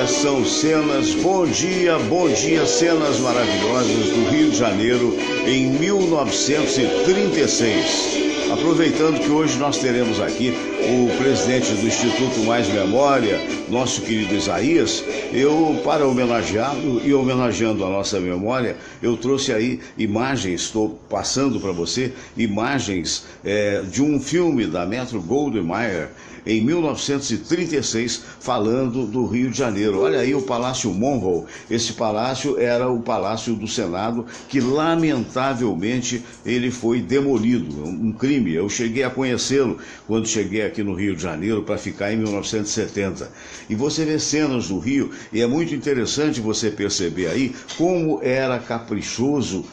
são cenas, bom dia, cenas maravilhosas do Rio de Janeiro em 1936. Aproveitando que hoje nós teremos aqui o presidente do Instituto Mais Memória, nosso querido Isaías, eu, para homenageá-lo e homenageando a nossa memória, eu trouxe aí imagens, estou passando para você, imagens de um filme da Metro-Goldwyn-Mayer, em 1936, falando do Rio de Janeiro. Olha aí o Palácio Monroe. Esse palácio era o Palácio do Senado, que lamentavelmente ele foi demolido. Um crime. Eu cheguei a conhecê-lo quando cheguei aqui no Rio de Janeiro para ficar em 1970. E você vê cenas do Rio, e é muito interessante você perceber aí como era caprichoso,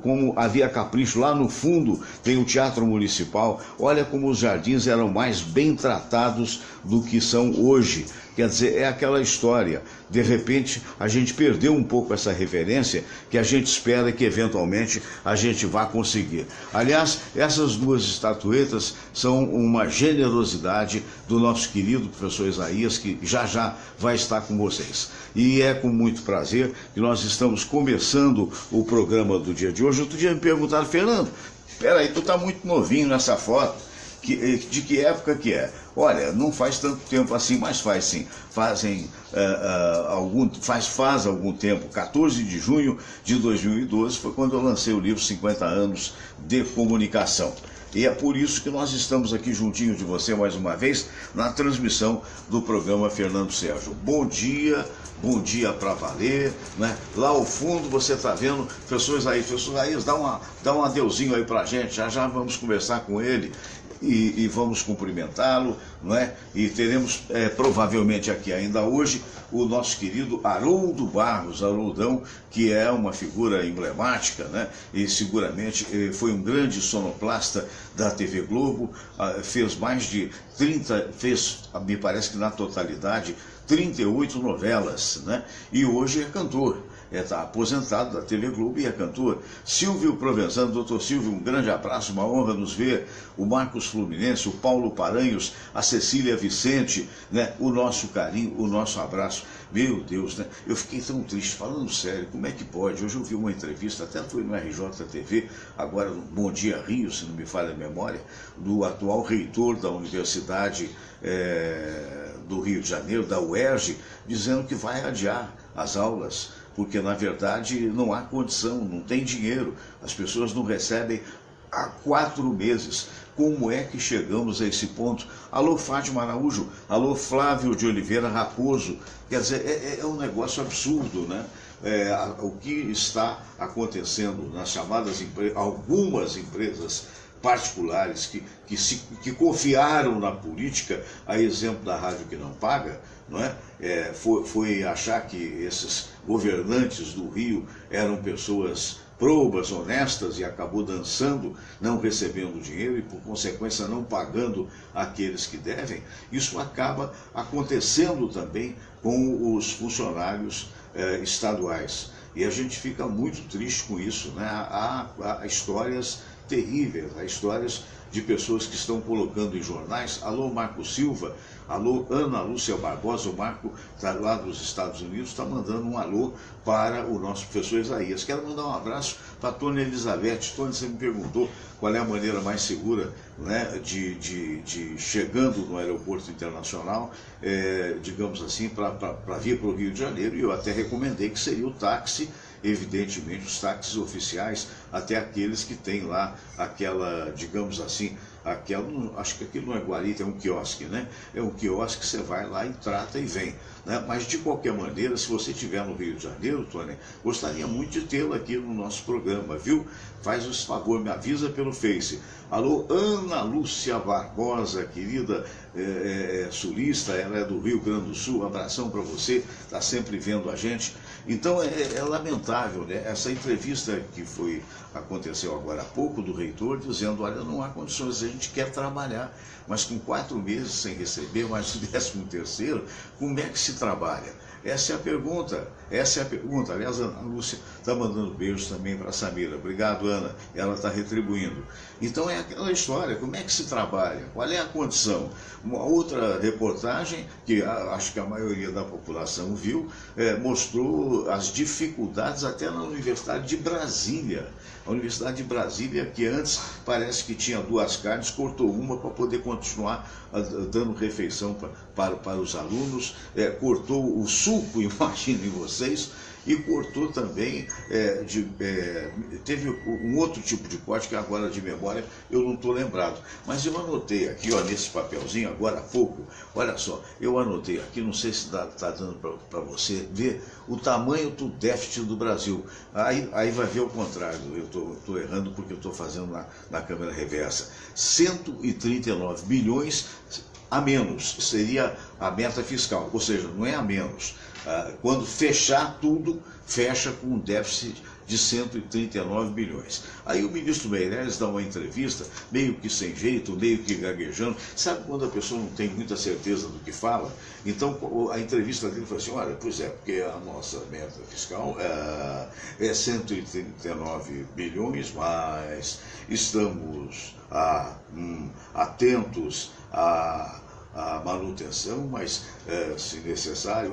como havia capricho. Lá no fundo tem o Teatro Municipal. Olha como os jardins eram mais bem tratados do que são hoje. Quer dizer, é aquela história. De repente, a gente perdeu um pouco essa referência que a gente espera que eventualmente a gente vá conseguir. Aliás, essas duas estatuetas são uma generosidade do nosso querido professor Isaías, que já vai estar com vocês. E é com muito prazer que nós estamos começando o programa do dia de hoje. Outro dia me perguntaram: Fernando, peraí, tu tá muito novinho nessa foto. De que época que é? Olha, não faz tanto tempo assim, mas faz sim. Faz algum tempo, 14 de junho de 2012, foi quando eu lancei o livro 50 anos de comunicação. E é por isso que nós estamos aqui juntinho de você mais uma vez na transmissão do programa Fernando Sérgio. Bom dia para valer, né? Lá ao fundo você está vendo professor Isaías, dá um adeuzinho aí pra gente, já vamos conversar com ele. E vamos cumprimentá-lo, não é? E teremos provavelmente aqui ainda hoje o nosso querido Haroldo Barros, Haroldão, que é uma figura emblemática, né? E seguramente foi um grande sonoplasta da TV Globo, fez mais de 30, me parece que na totalidade, 38 novelas, né? E hoje é cantor. Está aposentado da TV Globo e é cantor. Silvio Provenzano, doutor Silvio, um grande abraço, uma honra nos ver. O Marcos Fluminense, o Paulo Paranhos, a Cecília Vicente, né? O nosso carinho, o nosso abraço. Meu Deus, né? Eu fiquei tão triste, falando sério, como é que pode? Hoje eu vi uma entrevista, até foi no RJTV, agora no Bom Dia Rio, se não me falha a memória, do atual reitor da Universidade do Rio de Janeiro, da UERJ, dizendo que vai adiar as aulas, porque na verdade não há condição, não tem dinheiro, as pessoas não recebem há 4 meses. Como é que chegamos a esse ponto? Alô, Fátima Araújo, alô, Flávio de Oliveira Raposo. Quer dizer, é um negócio absurdo, né? O que está acontecendo nas chamadas algumas empresas particulares que confiaram na política, a exemplo da Rádio que Não Paga, não é? Foi achar que esses governantes do Rio eram pessoas probas, honestas, e acabou dançando, não recebendo dinheiro e, por consequência, não pagando aqueles que devem. Isso acaba acontecendo também com os funcionários estaduais. E a gente fica muito triste com isso, né? Há histórias terríveis, há histórias de pessoas que estão colocando em jornais. Alô, Marco Silva, alô, Ana Lúcia Barbosa, o Marco está lá dos Estados Unidos, está mandando um alô para o nosso professor Isaías. Quero mandar um abraço para a Tônia Elizabeth. Tônia, você me perguntou qual é a maneira mais segura, né, de chegando no aeroporto internacional, digamos assim, para vir para o Rio de Janeiro, e eu até recomendei que seria o táxi, evidentemente os táxis oficiais, até aqueles que têm lá aquela, digamos assim, acho que aquilo não é guarita, é um quiosque, né? É um quiosque que você vai lá e trata e vem, né? Mas de qualquer maneira, se você estiver no Rio de Janeiro, Tônia, gostaria muito de tê-lo aqui no nosso programa, viu? Faz esse favor, me avisa pelo Face. Alô, Ana Lúcia Barbosa, querida sulista, ela é do Rio Grande do Sul, um abração para você, está sempre vendo a gente. Então é lamentável, né? Essa entrevista que foi aconteceu agora há pouco, do reitor, dizendo, olha, não há condições, a gente quer trabalhar, mas com 4 meses sem receber, mais o 13º, como é que se trabalha? Essa é a pergunta, Aliás, a Lúcia está mandando beijos também para a Samira. Obrigado, Ana, ela está retribuindo. Então é aquela história, como é que se trabalha? Qual é a condição? Uma outra reportagem, que acho que a maioria da população viu, mostrou as dificuldades até na Universidade de Brasília. A Universidade de Brasília, que antes parece que tinha 2 carnes, cortou uma para poder continuar dando refeição para os alunos, cortou o suco, imaginem vocês, e cortou também, teve um outro tipo de corte que agora de memória eu não estou lembrado. Mas eu anotei aqui, ó, nesse papelzinho, agora há pouco, olha só, eu anotei aqui, não sei se está dando para você ver o tamanho do déficit do Brasil. Aí vai ver o contrário, eu estou errando porque eu estou fazendo na câmera reversa. 139 bilhões a menos seria a meta fiscal, ou seja, não é a menos. Quando fechar tudo, fecha com um déficit de 139 bilhões. Aí o ministro Meirelles dá uma entrevista, meio que sem jeito, meio que gaguejando. Sabe quando a pessoa não tem muita certeza do que fala? Então a entrevista dele foi assim, olha, pois é, porque a nossa meta fiscal é 139 bilhões, mas estamos atentos a manutenção, mas, se necessário,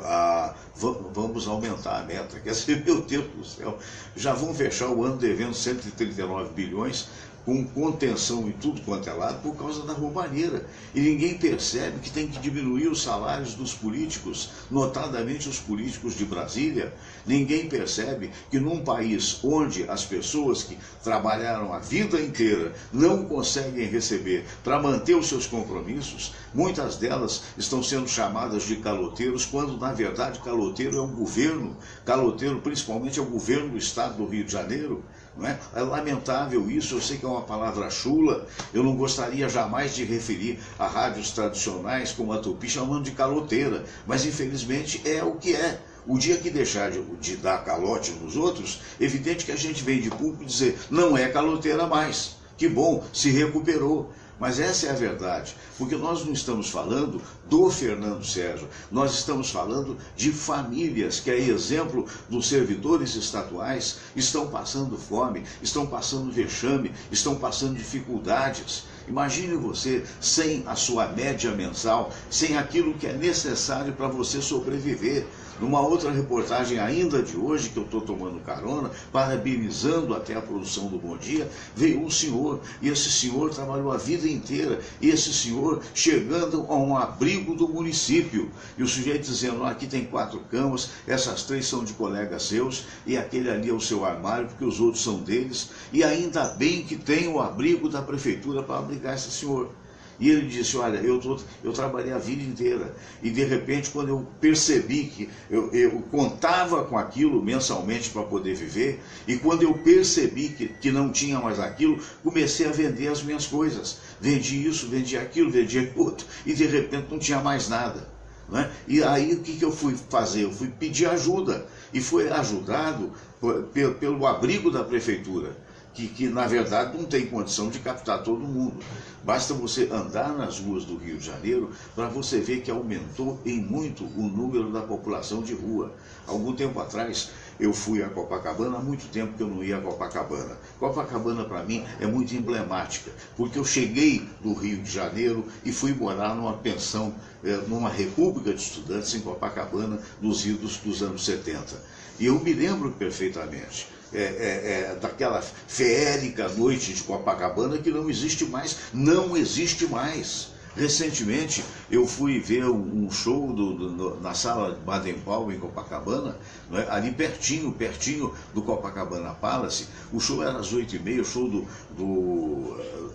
vamos aumentar a meta. Quer dizer, meu Deus do céu, já vão fechar o ano devendo 139 bilhões, com contenção em tudo quanto é lado, por causa da roubalheira. E ninguém percebe que tem que diminuir os salários dos políticos, notadamente os políticos de Brasília. Ninguém percebe que num país onde as pessoas que trabalharam a vida inteira não conseguem receber para manter os seus compromissos, muitas delas estão sendo chamadas de caloteiros, quando na verdade caloteiro é o governo, caloteiro principalmente é o governo do estado do Rio de Janeiro. Não é? É lamentável isso, eu sei que é uma palavra chula, eu não gostaria jamais de referir a rádios tradicionais como a Tupi chamando de caloteira, mas infelizmente é o que é. O dia que deixar de dar calote nos outros, evidente que a gente vem de público dizer, não é caloteira mais, que bom, se recuperou. Mas essa é a verdade, porque nós não estamos falando do Fernando Sérgio, nós estamos falando de famílias que, a exemplo dos servidores estaduais, estão passando fome, estão passando vexame, estão passando dificuldades. Imagine você sem a sua média mensal, sem aquilo que é necessário para você sobreviver. Numa outra reportagem ainda de hoje, que eu estou tomando carona, parabenizando até a produção do Bom Dia, veio um senhor, e esse senhor trabalhou a vida inteira, e esse senhor chegando a um abrigo do município, e o sujeito dizendo, aqui tem 4 camas, essas 3 são de colegas seus, e aquele ali é o seu armário, porque os outros são deles, e ainda bem que tem o abrigo da prefeitura para abrigar esse senhor. E ele disse, olha, eu trabalhei a vida inteira, e de repente quando eu percebi que eu contava com aquilo mensalmente para poder viver, e quando eu percebi que não tinha mais aquilo, comecei a vender as minhas coisas. Vendi isso, vendi aquilo, vendi aquilo, e de repente não tinha mais nada. Né? E aí o que eu fui fazer? Eu fui pedir ajuda, e fui ajudado pelo abrigo da prefeitura. Que na verdade não tem condição de captar todo mundo. Basta você andar nas ruas do Rio de Janeiro para você ver que aumentou em muito o número da população de rua. Algum tempo atrás eu fui a Copacabana, há muito tempo que eu não ia a Copacabana. Copacabana para mim é muito emblemática, porque eu cheguei do Rio de Janeiro e fui morar numa pensão, numa república de estudantes em Copacabana, nos idos dos anos 70. E eu me lembro perfeitamente. Daquela feérica noite de Copacabana que não existe mais, não existe mais. Recentemente eu fui ver um show na sala Baden-Powell em Copacabana, não é? Ali pertinho do Copacabana Palace. O show era às 8h30, o show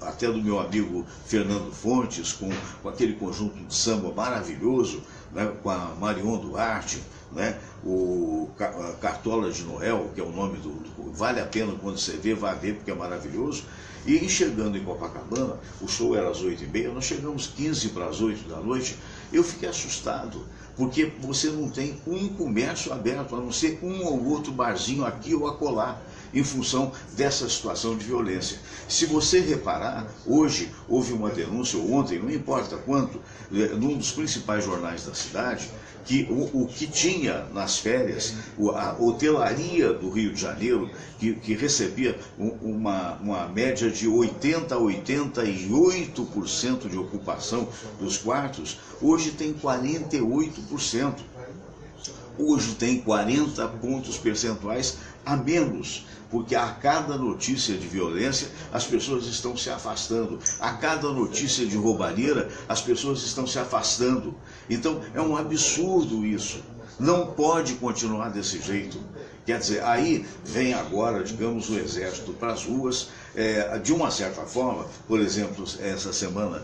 até do meu amigo Fernando Fontes, com aquele conjunto de samba maravilhoso, né? Com a Marion Duarte, né? O Cartola de Noel, que é o nome vale a pena quando você vê, vai ver porque é maravilhoso. E chegando em Copacabana, o show era às 8h30, nós chegamos 15 para as 8 da noite, eu fiquei assustado, porque você não tem um comércio aberto, a não ser um ou outro barzinho aqui ou acolá. em função dessa situação de violência. Se você reparar, hoje houve uma denúncia, ou ontem, não importa quanto, num dos principais jornais da cidade, que o que tinha nas férias, a hotelaria do Rio de Janeiro, que recebia uma média de 80% a 88% de ocupação dos quartos, hoje tem 48%. Hoje tem 40 pontos percentuais a menos, porque a cada notícia de violência as pessoas estão se afastando, a cada notícia de roubalheira as pessoas estão se afastando. Então é um absurdo isso, não pode continuar desse jeito. Quer dizer, aí vem agora, digamos, o exército para as ruas, de uma certa forma. Por exemplo, essa semana,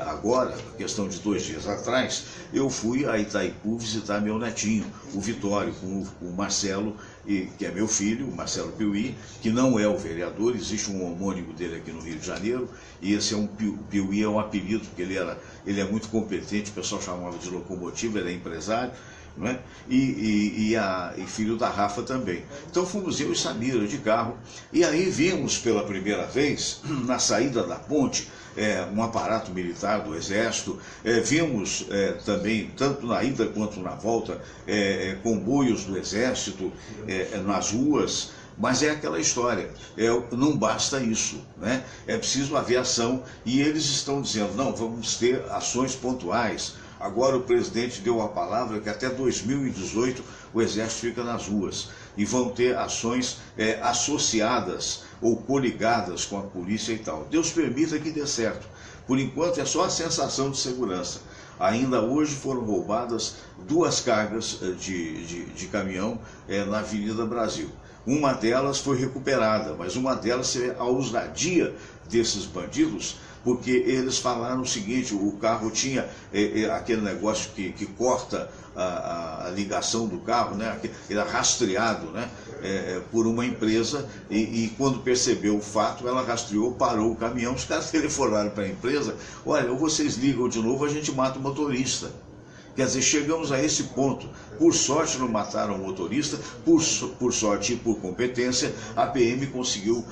agora, questão de 2 dias atrás, eu fui a Itaipu visitar meu netinho, o Vitório, com o Marcelo, que é meu filho, o Marcelo Piuí, que não é o vereador, existe um homônimo dele aqui no Rio de Janeiro, e esse Piuí é um apelido, porque ele é muito competente, o pessoal chamava de locomotiva, ele é empresário, não é? E filho da Rafa também. Então fomos eu e Samira de carro, e aí vimos pela primeira vez, na saída da ponte, um aparato militar do Exército, vimos também, tanto na ida quanto na volta, comboios do Exército nas ruas. Mas é aquela história, não basta isso, né? É preciso haver ação, e eles estão dizendo, não, vamos ter ações pontuais. Agora o presidente deu a palavra que até 2018 o Exército fica nas ruas, e vão ter ações associadas ou coligadas com a polícia e tal. Deus permita que dê certo. Por enquanto é só a sensação de segurança. Ainda hoje foram roubadas 2 cargas de caminhão na Avenida Brasil. Uma delas foi recuperada, mas uma delas é a ousadia desses bandidos, porque eles falaram o seguinte: o carro tinha aquele negócio que corta a ligação do carro, né? Ele é rastreado, né? Por uma empresa, e quando percebeu o fato, ela rastreou, parou o caminhão. Os caras telefonaram para a empresa: olha, ou vocês ligam de novo, a gente mata o motorista. Quer dizer, chegamos a esse ponto. Por sorte não mataram o motorista, por sorte e por competência, a PM conseguiu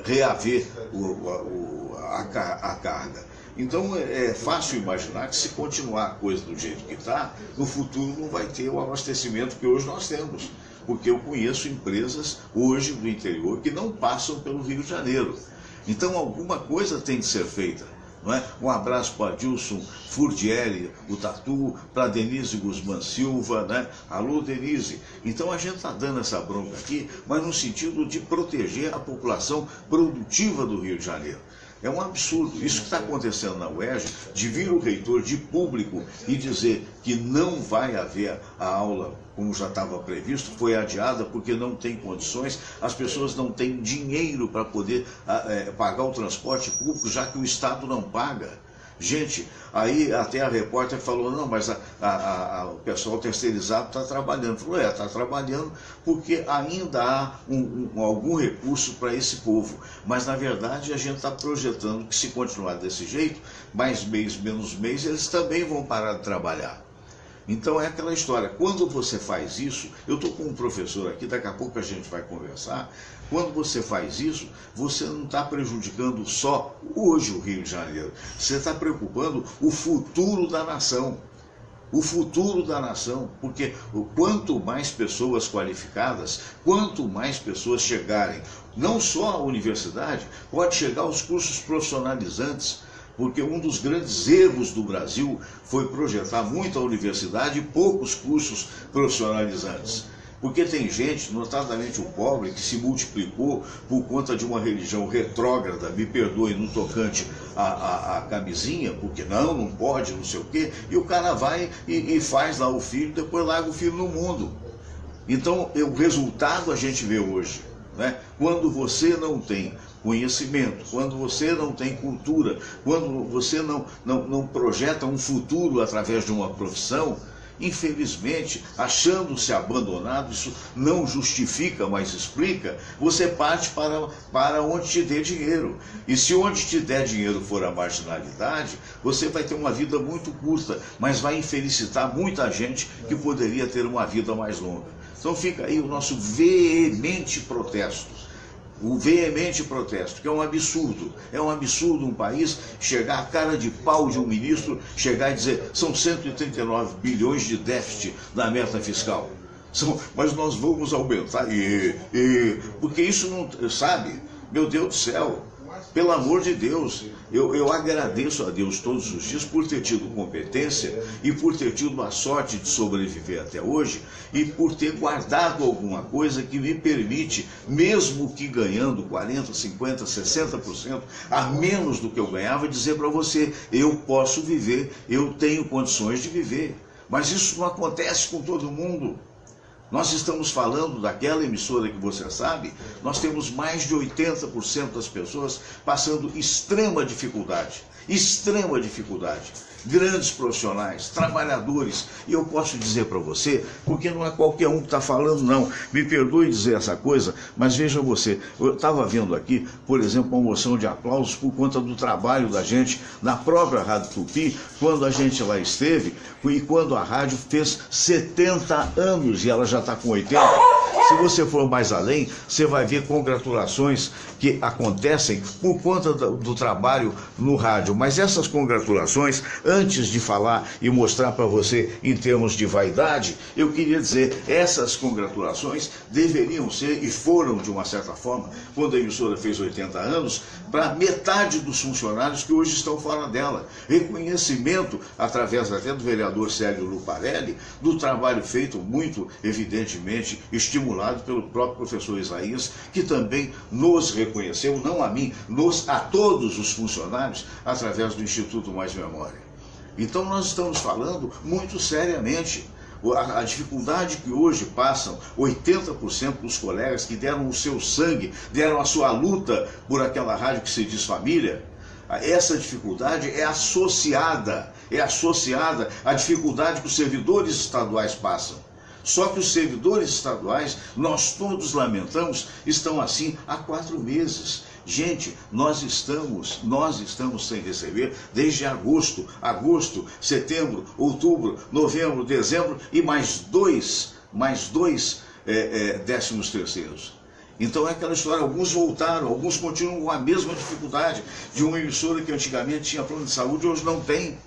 reaver a carga. Então é fácil imaginar que, se continuar a coisa do jeito que está, no futuro não vai ter o abastecimento que hoje nós temos. Porque eu conheço empresas hoje do interior que não passam pelo Rio de Janeiro. Então alguma coisa tem de ser feita. Não é? Um abraço para Adilson Furdielli, o Tatu, para Denise Guzmán Silva, né? Alô, Denise. Então a gente está dando essa bronca aqui, mas no sentido de proteger a população produtiva do Rio de Janeiro. É um absurdo isso que está acontecendo na UERJ, de vir o reitor de público e dizer que não vai haver a aula como já estava previsto, foi adiada porque não tem condições, as pessoas não têm dinheiro para poder pagar o transporte público, já que o Estado não paga. Gente, aí até a repórter falou, não, mas o pessoal terceirizado está trabalhando. Falou, está trabalhando porque ainda há algum recurso para esse povo. Mas, na verdade, a gente está projetando que, se continuar desse jeito, mais mês, menos mês, eles também vão parar de trabalhar. Então é aquela história, quando você faz isso, eu estou com um professor aqui, daqui a pouco a gente vai conversar, quando você faz isso, você não está prejudicando só hoje o Rio de Janeiro, você está preocupando o futuro da nação. O futuro da nação, porque quanto mais pessoas qualificadas, quanto mais pessoas chegarem, não só à universidade, pode chegar aos cursos profissionalizantes, porque um dos grandes erros do Brasil foi projetar muita universidade e poucos cursos profissionalizantes. Porque tem gente, notadamente o pobre, que se multiplicou por conta de uma religião retrógrada, me perdoe, no tocante à camisinha, porque não pode, não sei o quê, e o cara vai e faz lá o filho, depois larga o filho no mundo. Então, o resultado a gente vê hoje, né? Quando você não tem conhecimento, quando você não tem cultura, quando você não projeta um futuro através de uma profissão, infelizmente, achando-se abandonado, isso não justifica, mas explica, você parte para onde te dê dinheiro. E se onde te der dinheiro for a marginalidade, você vai ter uma vida muito curta, mas vai infelicitar muita gente que poderia ter uma vida mais longa. Então fica aí o nosso veemente protesto. O veemente protesto, que é um absurdo um país chegar à cara de pau de um ministro, chegar e dizer, são 139 bilhões de déficit na meta fiscal. Mas nós vamos aumentar, porque isso não, sabe, meu Deus do céu, pelo amor de Deus, eu agradeço a Deus todos os dias por ter tido competência e por ter tido a sorte de sobreviver até hoje e por ter guardado alguma coisa que me permite, mesmo que ganhando 40%, 50%, 60% a menos do que eu ganhava, dizer para você, eu posso viver, eu tenho condições de viver. Mas isso não acontece com todo mundo. Nós estamos falando daquela emissora que você sabe, nós temos mais de 80% das pessoas passando extrema dificuldade. Grandes profissionais, trabalhadores, e eu posso dizer para você, porque não é qualquer um que está falando não, me perdoe dizer essa coisa, mas veja você, eu estava vendo aqui, por exemplo, uma moção de aplausos por conta do trabalho da gente na própria Rádio Tupi, quando a gente lá esteve, e quando a rádio fez 70 anos, e ela já está com 80, se você for mais além, você vai ver congratulações que acontecem por conta do trabalho no rádio, mas essas congratulações, antes de falar e mostrar para você em termos de vaidade, eu queria dizer, essas congratulações deveriam ser, e foram de uma certa forma, quando a emissora fez 80 anos, para metade dos funcionários que hoje estão fora dela. Reconhecimento, através até do vereador Célio Luparelli, do trabalho feito, muito evidentemente estimulado pelo próprio professor Isaías, que também nos reconheceu, não a mim, a todos os funcionários, através do Instituto Mais Memória. Então nós estamos falando muito seriamente. A dificuldade que hoje passam 80% dos colegas que deram o seu sangue, deram a sua luta por aquela rádio que se diz família, essa dificuldade é associada à dificuldade que os servidores estaduais passam. Só que os servidores estaduais, nós todos lamentamos, estão assim há 4 meses. Gente, nós estamos sem receber desde agosto, setembro, outubro, novembro, dezembro e mais dois 13º. Então é aquela história, alguns voltaram, alguns continuam com a mesma dificuldade de uma emissora que antigamente tinha plano de saúde e hoje não tem.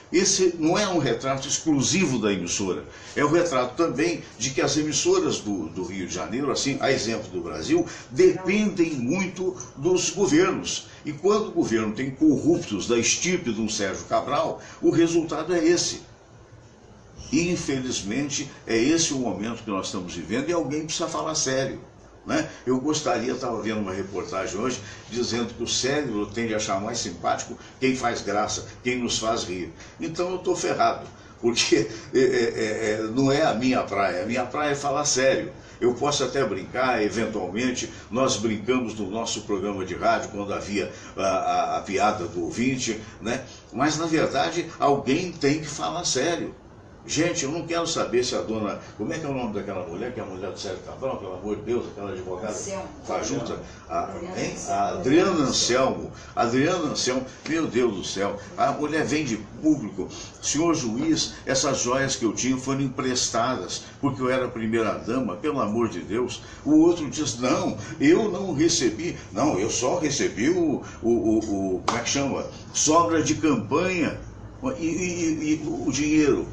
Esse não é um retrato exclusivo da emissora, é um retrato também de que as emissoras do Rio de Janeiro, assim, a exemplo do Brasil, dependem muito dos governos. E quando o governo tem corruptos da estirpe de um Sérgio Cabral, o resultado é esse. E, infelizmente, é esse o momento que nós estamos vivendo e alguém precisa falar sério. Eu gostaria, estava vendo uma reportagem hoje, dizendo que o cérebro tende a achar mais simpático quem faz graça, quem nos faz rir. Então eu estou ferrado, porque não é a minha praia é falar sério. Eu posso até brincar, eventualmente, nós brincamos no nosso programa de rádio, quando havia a piada do ouvinte, mas na verdade alguém tem que falar sério. Gente, eu não quero saber se a dona... Como é que é o nome daquela mulher, que é a mulher do Sérgio Cabral, pelo amor de Deus, aquela advogada fajuta? A Adriana Anselmo. Meu Deus do céu. A mulher vem de público. Senhor juiz, essas joias que eu tinha foram emprestadas, porque eu era primeira-dama, pelo amor de Deus. O outro diz, não, eu não recebi. Não, eu só recebi como é que chama? Sobra de campanha. E o dinheiro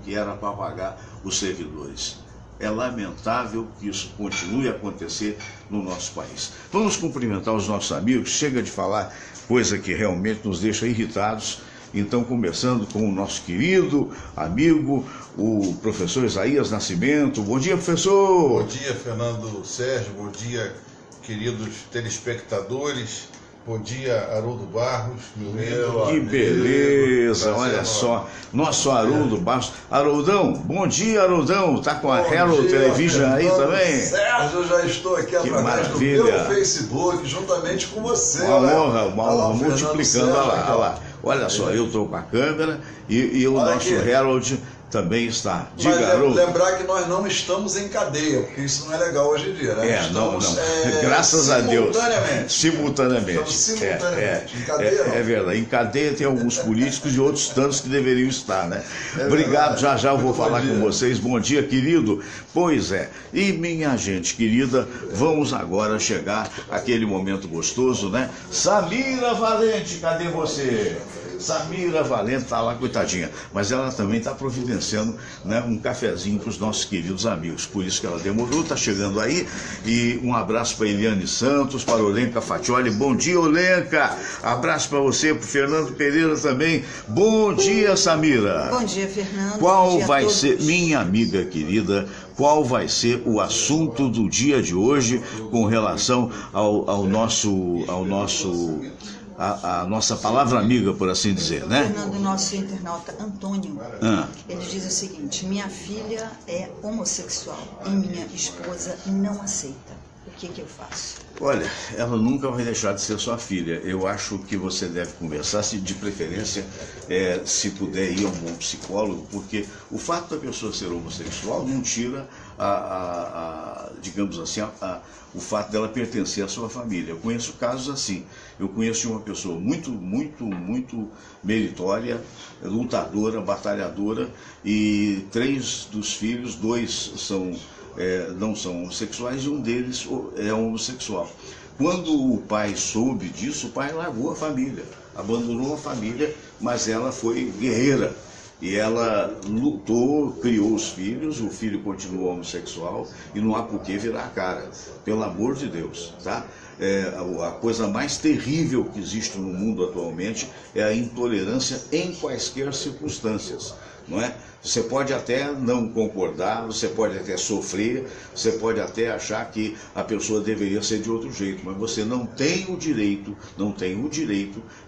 que era para pagar os servidores. É lamentável que isso continue a acontecer no nosso país. Vamos cumprimentar os nossos amigos, chega de falar coisa que realmente nos deixa irritados. Então, começando com o nosso querido amigo, o professor Isaías Nascimento. Bom dia, professor! Bom dia, Fernando Sérgio, bom dia, queridos telespectadores. Bom dia, Haroldo Barros, meu que beleza, olha só, nosso Haroldo Barros. Haroldão, bom dia, Haroldão, tá com a Herald Television aí também? Sérgio, eu já estou aqui através do meu Facebook, juntamente com você. Uma honra, multiplicando, olha lá. Olha só, eu estou com a câmera e o nosso Herald também está. Diga, mas lembrar que nós não estamos em cadeia, porque isso não é legal hoje em dia, né? Estamos, graças a Deus. Simultaneamente. Em cadeia, é verdade. Em cadeia tem alguns políticos e outros tantos que deveriam estar, né? Obrigado, já eu vou falar com vocês. Bom dia, querido. Pois é. E minha gente querida, vamos agora chegar àquele momento gostoso, né? Samira Valente, cadê você? Samira Valente está lá, coitadinha, mas ela também está providenciando, né, um cafezinho para os nossos queridos amigos, por isso que ela demorou, está chegando aí. E um abraço para Eliane Santos, para Olenka Fatioli, bom dia, Olenka, abraço para você, para o Fernando Pereira também, bom dia, Samira. Bom dia, Fernando. Qual vai ser, minha amiga querida, qual vai ser o assunto do dia de hoje com relação ao a nossa palavra amiga, por assim dizer, né? Fernando, nosso internauta Antônio, ele diz o seguinte: minha filha é homossexual e minha esposa não aceita. O que eu faço? Olha, ela nunca vai deixar de ser sua filha. Eu acho que você deve conversar, de preferência, se puder ir a um bom psicólogo, porque o fato da pessoa ser homossexual não tira digamos assim, o fato dela pertencer à sua família. Eu conheço casos assim. Eu conheço uma pessoa muito meritória, lutadora, batalhadora, e 3 dos filhos, 2 não são homossexuais e um deles é homossexual. Quando o pai soube disso, o pai largou a família, abandonou a família, mas ela foi guerreira. E ela lutou, criou os filhos, o filho continuou homossexual e não há por que virar a cara, pelo amor de Deus, tá? A coisa mais terrível que existe no mundo atualmente é a intolerância em quaisquer circunstâncias, não é? Você pode até não concordar, você pode até sofrer, você pode até achar que a pessoa deveria ser de outro jeito, mas você não tem o direito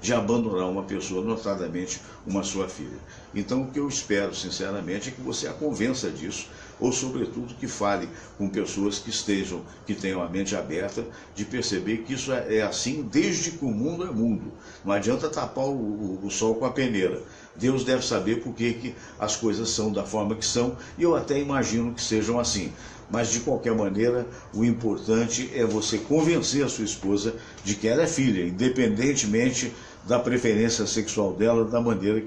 de abandonar uma pessoa, notadamente uma sua filha. Então o que eu espero, sinceramente, é que você a convença disso, ou sobretudo que fale com pessoas que tenham a mente aberta, de perceber que isso é assim desde que o mundo é mundo. Não adianta tapar o sol com a peneira. Deus deve saber por que as coisas são da forma que são, e eu até imagino que sejam assim. Mas, de qualquer maneira, o importante é você convencer a sua esposa de que ela é filha, independentemente da preferência sexual dela, da maneira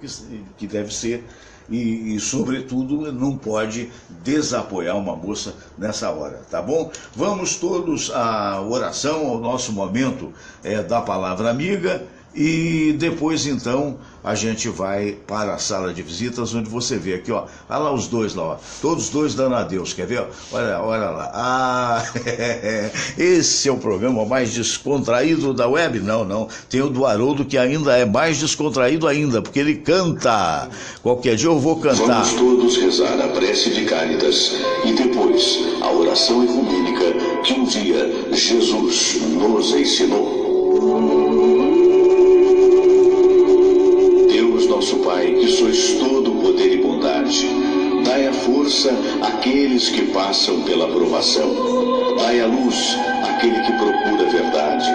que deve ser. E, sobretudo, não pode desapoiar uma moça nessa hora, tá bom? Vamos todos à oração, ao nosso momento da palavra amiga. E depois, então, a gente vai para a sala de visitas, onde você vê aqui, ó. Olha lá os dois lá, ó. Todos os dois dando adeus, quer ver? Olha lá. Esse é o programa mais descontraído da web? Não. Tem o do Haroldo, que ainda é mais descontraído ainda, porque ele canta. Qualquer dia eu vou cantar. Vamos todos rezar a prece de Cáritas e depois a oração ecumênica que um dia Jesus nos ensinou. Nosso Pai, que sois todo poder e bondade, dai a força àqueles que passam pela provação, dai a luz àquele que procura a verdade,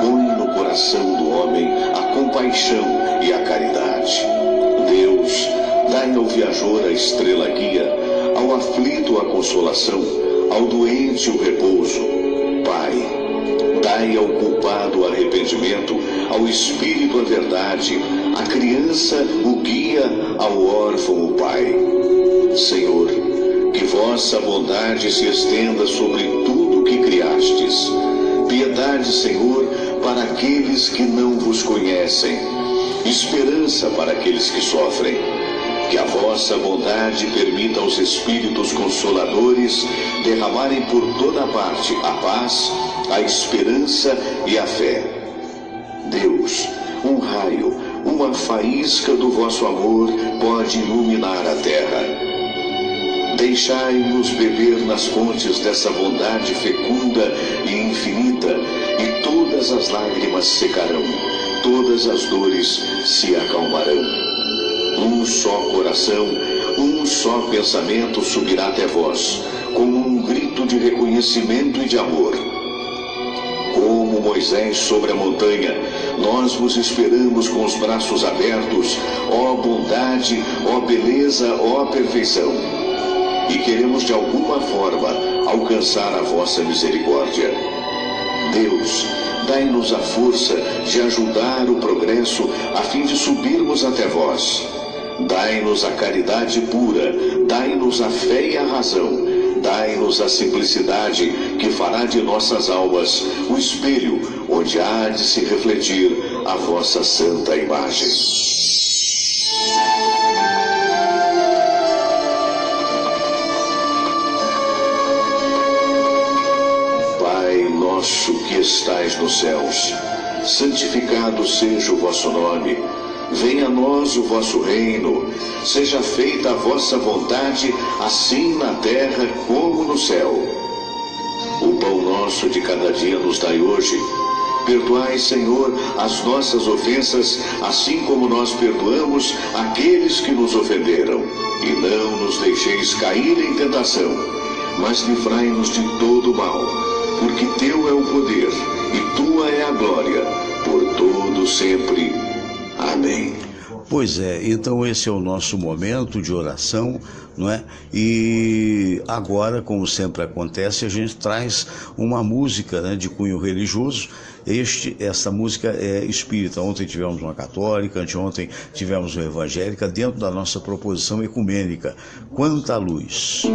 põe no coração do homem a compaixão e a caridade. Deus, dai ao viajor a estrela guia, ao aflito a consolação, ao doente o repouso. Pai, dai ao culpado o arrependimento, ao espírito a verdade, à criança o guia, ao órfão o pai. Senhor, que vossa bondade se estenda sobre tudo que criastes. Piedade, Senhor, para aqueles que não vos conhecem. Esperança para aqueles que sofrem. Que a vossa bondade permita aos Espíritos Consoladores derramarem por toda parte a paz, a esperança e a fé. Deus, um raio, uma faísca do vosso amor pode iluminar a terra. Deixai-nos beber nas fontes dessa bondade fecunda e infinita, e todas as lágrimas secarão, todas as dores se acalmarão. Um só coração, um só pensamento subirá até vós, como um grito de reconhecimento e de amor. Como Moisés sobre a montanha, nós vos esperamos com os braços abertos, ó bondade, ó beleza, ó perfeição. E queremos de alguma forma alcançar a vossa misericórdia. Deus, dai-nos a força de ajudar o progresso a fim de subirmos até vós. Dai-nos a caridade pura, dai-nos a fé e a razão, dai-nos a simplicidade que fará de nossas almas o espelho onde há de se refletir a vossa santa imagem. Pai nosso que estais nos céus, santificado seja o vosso nome. Venha a nós o vosso reino, seja feita a vossa vontade, assim na terra como no céu. O pão nosso de cada dia nos dai hoje. Perdoai, Senhor, as nossas ofensas, assim como nós perdoamos aqueles que nos ofenderam. E não nos deixeis cair em tentação, mas livrai-nos de todo mal, porque teu é o poder e tua é a glória, por todo sempre. Amém. Pois é, então esse é o nosso momento de oração, não é? E agora, como sempre acontece, a gente traz uma música, né, de cunho religioso. Essa música é espírita. Ontem tivemos uma católica, anteontem tivemos uma evangélica, dentro da nossa proposição ecumênica. Quanta luz!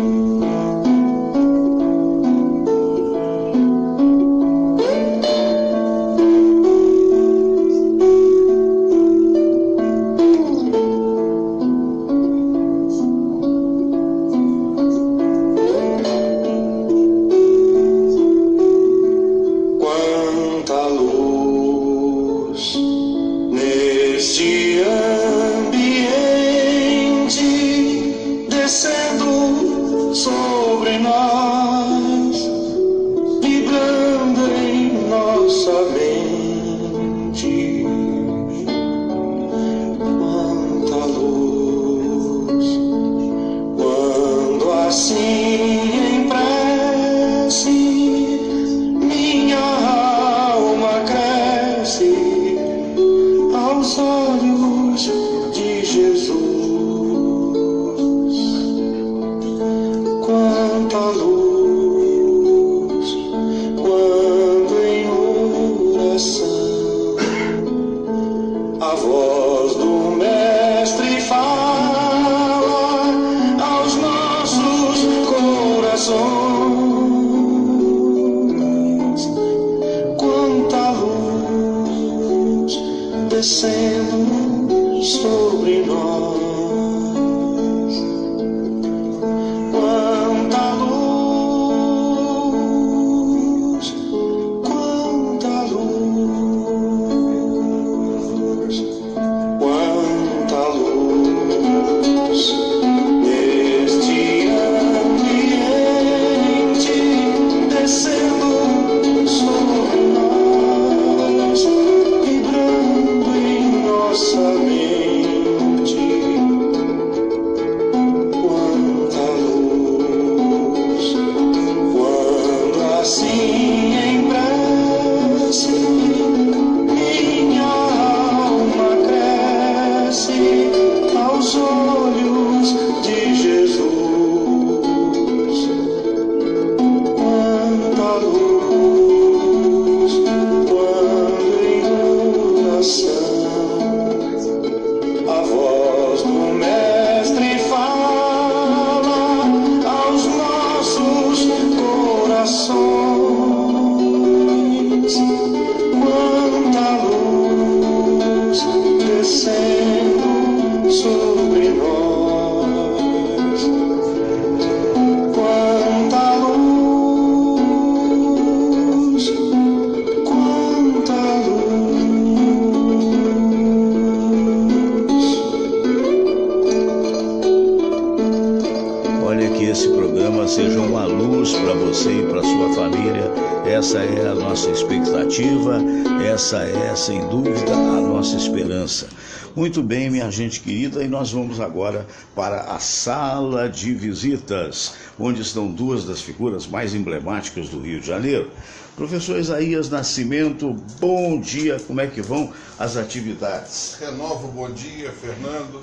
Seja uma luz para você e para sua família. Essa é a nossa expectativa, essa é, sem dúvida, a nossa esperança. Muito bem, minha gente querida, e nós vamos agora para a sala de visitas, onde estão duas das figuras mais emblemáticas do Rio de Janeiro. Professor Isaías Nascimento, bom dia, como é que vão as atividades? Renovo, bom dia, Fernando.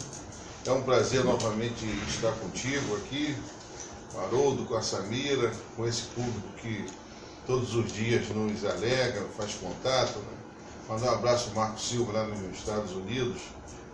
É um prazer novamente estar contigo aqui, com o Haroldo, com a Samira, com esse público que todos os dias nos alegra, faz contato, né? Mandar um abraço ao Marco Silva lá nos Estados Unidos,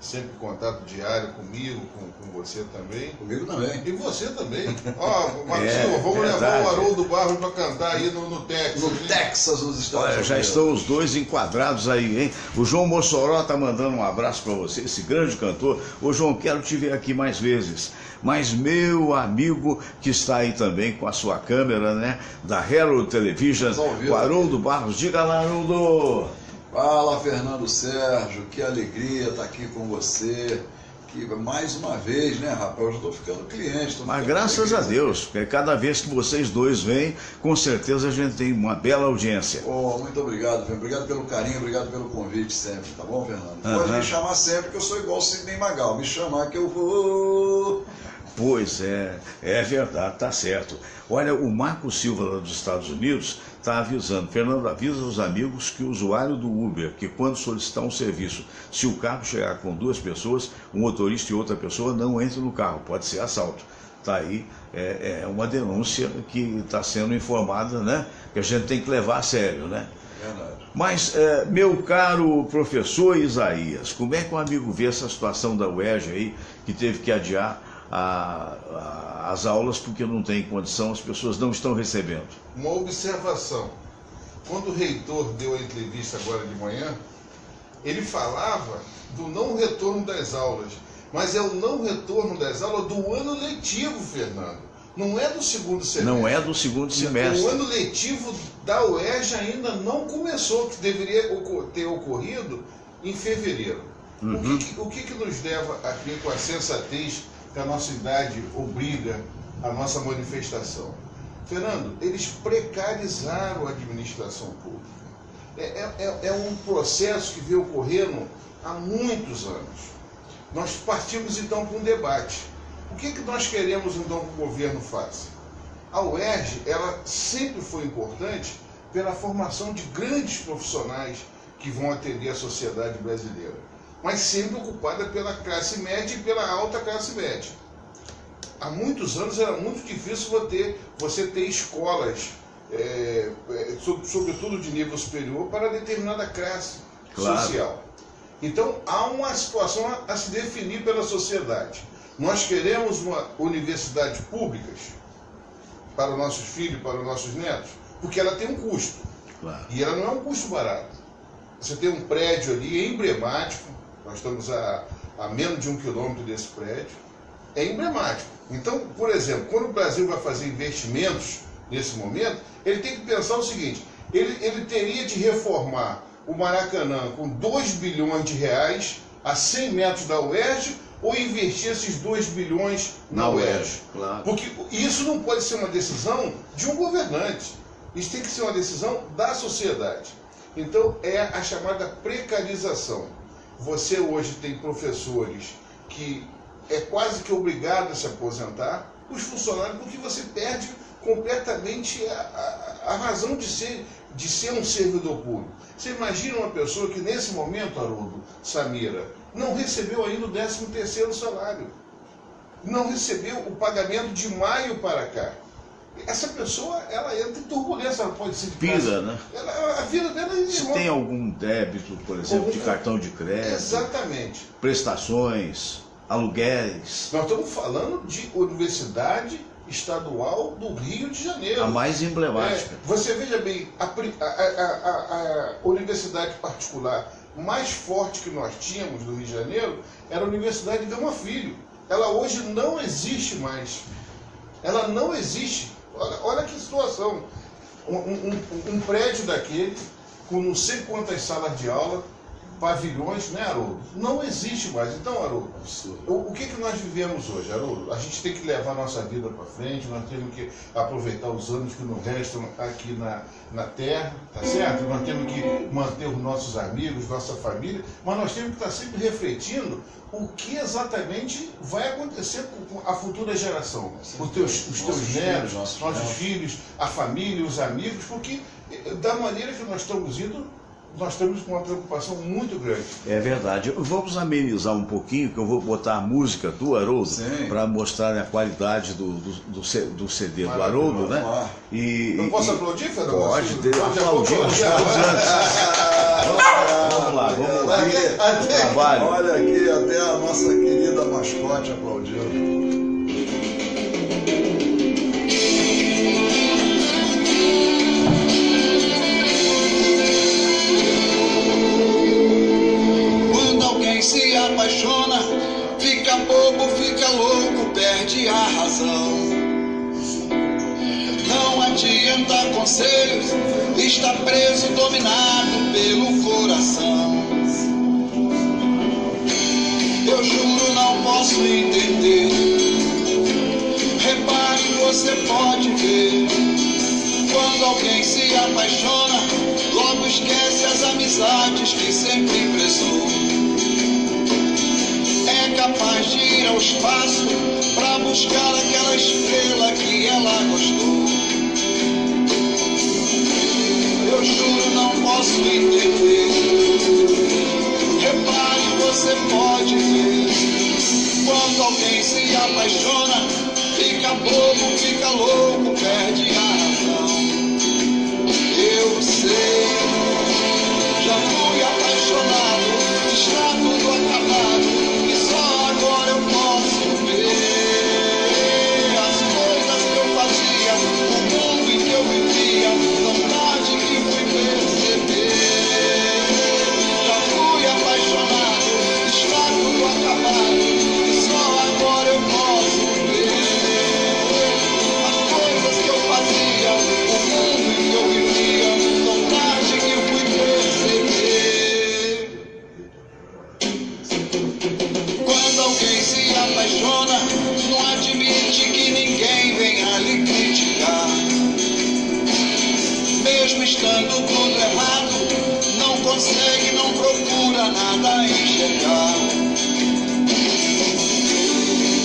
sempre em contato diário comigo, com você também. Comigo também. E você também. Ó, Marco Silva, vamos levar o Haroldo Barros para cantar aí no Texas. No Texas, nos Estados Unidos. Já estão os dois enquadrados aí, hein? O João Mossoró tá mandando um abraço para você, esse grande cantor. Ô João, quero te ver aqui mais vezes. Mas meu amigo que está aí também com a sua câmera, né? Da Herald Television, o Haroldo Barros. Diga lá, Haroldo! Fala, Fernando Sérgio, que alegria estar aqui com você. Que mais uma vez, né, rapaz? Eu já estou ficando cliente. Mas graças a Deus, porque cada vez que vocês dois vêm, com certeza a gente tem uma bela audiência. Oh, muito obrigado, Fernando. Obrigado pelo carinho, obrigado pelo convite sempre, tá bom, Fernando? Pode me chamar sempre, que eu sou igual o Sidney Magal. Me chamar que eu vou. Pois é verdade, tá certo. Olha, o Marco Silva lá dos Estados Unidos está avisando. Fernando, avisa os amigos que o usuário do Uber, que quando solicitar um serviço, se o carro chegar com duas pessoas, um motorista e outra pessoa, não entre no carro, pode ser assalto. Está aí, é uma denúncia que está sendo informada, né? Que a gente tem que levar a sério, né? Verdade. Mas, meu caro professor Isaías, como é que o amigo vê essa situação da UERJ aí, que teve que adiar as aulas porque não tem condição, as pessoas não estão recebendo? Uma observação. Quando o reitor deu a entrevista agora de manhã, ele falava do não retorno das aulas. Mas é o não retorno das aulas do ano letivo, Fernando. Não é do segundo semestre. Não é do segundo semestre. O ano letivo da UERJ ainda não começou, que deveria ter ocorrido em fevereiro. Uhum. O que nos leva aqui com a sensatez que a nossa idade obriga a nossa manifestação? Fernando, eles precarizaram a administração pública. É um processo que vem ocorrendo há muitos anos. Nós partimos então para um debate. O que nós queremos então que o governo faça? A UERJ, ela sempre foi importante pela formação de grandes profissionais que vão atender a sociedade brasileira, mas sempre ocupada pela classe média e pela alta classe média. Há muitos anos era muito difícil você ter escolas, sobretudo de nível superior, para determinada classe social. Então, há uma situação a se definir pela sociedade. Nós queremos uma universidade pública para os nossos filhos, para os nossos netos, porque ela tem um custo. Claro. E ela não é um custo barato. Você tem um prédio ali emblemático, nós estamos a menos de 1 quilômetro desse prédio, é emblemático. Então, por exemplo, quando o Brasil vai fazer investimentos nesse momento, ele tem que pensar o seguinte: ele teria de reformar o Maracanã com 2 bilhões de reais a 100 metros da UERJ, ou investir esses 2 bilhões na UERJ. Claro. Porque isso não pode ser uma decisão de um governante. Isso tem que ser uma decisão da sociedade. Então, é a chamada precarização. Você hoje tem professores que é quase que obrigado a se aposentar, os funcionários, porque você perde completamente a razão de ser um servidor público. Você imagina uma pessoa que nesse momento, Haroldo, Samira, não recebeu ainda o 13º salário, não recebeu o pagamento de maio para cá. Essa pessoa, ela entra em turbulência, ela pode ser de pira, né? A vida dela é... Se tem algum débito, por exemplo, de cartão de crédito, exatamente, prestações, aluguéis. Nós estamos falando de Universidade Estadual do Rio de Janeiro. A mais emblemática. Você veja bem, a universidade particular mais forte que nós tínhamos no Rio de Janeiro era a Universidade Gama Filho. Ela hoje não existe mais. Ela não existe. Olha que situação. Um prédio daquele, com não sei quantas salas de aula, pavilhões, né, Haroldo? Não existe mais. Então, Haroldo, o que nós vivemos hoje, Haroldo? A gente tem que levar a nossa vida para frente, nós temos que aproveitar os anos que nos restam aqui na Terra, tá certo? Nós temos que manter os nossos amigos, nossa família, mas nós temos que estar sempre refletindo o que exatamente vai acontecer com a futura geração. Os teus netos, nossos filhos, a família, os amigos, porque Da maneira que nós estamos indo, nós estamos com uma preocupação muito grande. É verdade. Vamos amenizar um pouquinho, que eu vou botar a música do Haroldo para mostrar a qualidade do CD do Haroldo, né? Eu posso aplaudir, Fernando? Pode, aplaudimos todos antes. Vamos lá, vamos ouvir o trabalho. Olha aqui, até a nossa querida mascote aplaudiu. Se apaixona, fica bobo, fica louco, perde a razão. Não adianta conselhos, está preso, dominado pelo coração. Eu juro, não posso entender. Repare, você pode ver. Quando alguém se apaixona, logo esquece as amizades que sempre prezou. É capaz de ir ao espaço pra buscar aquela estrela que ela gostou. Eu juro, não posso entender. Repare, você pode ver. Quando alguém se apaixona, fica bobo, fica louco, perde a razão. Eu sei, já fui apaixonado, está tudo acabado. Agora eu posso ver as coisas que eu fazia, o mundo em que eu vivia, tão tarde que fui perceber. Já fui apaixonado, está tudo acabado, e só agora eu posso ver as coisas que eu fazia, o mundo em que eu vivia, tão tarde que fui perceber. Quando alguém se apaixona, não admite que ninguém venha lhe criticar. Mesmo estando tudo errado, não consegue, não procura nada enxergar.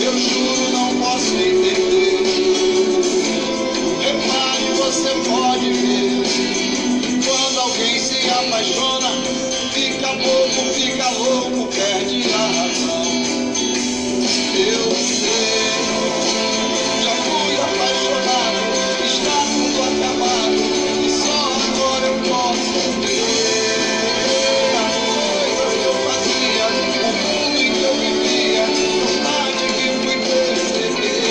Eu juro, não posso entender. Repare, você pode ver. Quando alguém se apaixona, fica bobo, fica louco, perde a razão. Eu sei, já fui apaixonado, está tudo acabado, e só agora eu posso ver as coisas que eu fazia, o mundo em que eu vivia, tão tarde que fui perceber.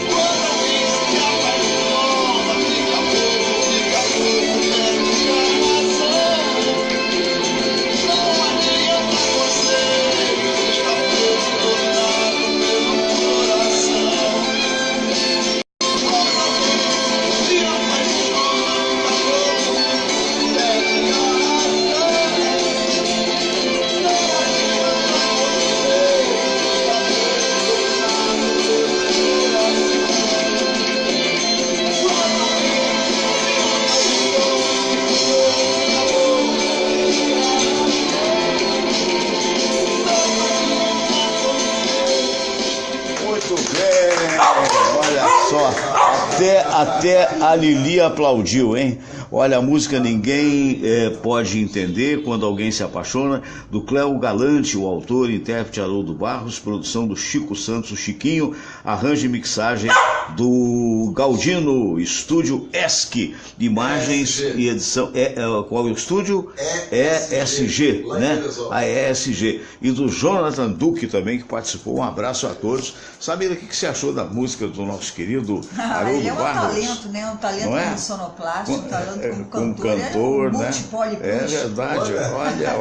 Quando alguém se apaixona, fica bobo, fica louco, perde a razão. Não adianta conselho, está preso, dominado pelo coração. Quando alguém se apaixona, fica louco, perde a razão. Não adianta conselho, está preso, dominado pelo Muito bem, olha só, até a Lili aplaudiu, hein? Olha, a música Ninguém Pode Entender, Quando Alguém Se Apaixona, do Cléo Galante, o autor e intérprete Haroldo Barros, produção do Chico Santos, o Chiquinho, arranjo e mixagem do Galdino, estúdio ESC, imagens e edição, qual é o estúdio? ESG, né? A ESG, e do Jonathan Duque também, que participou. Um abraço a todos. Samira, o que você achou da música do nosso querido Haroldo ele é um Barros? talento, né? Um talento como sonoplasta, um talento como cantor, né? É verdade,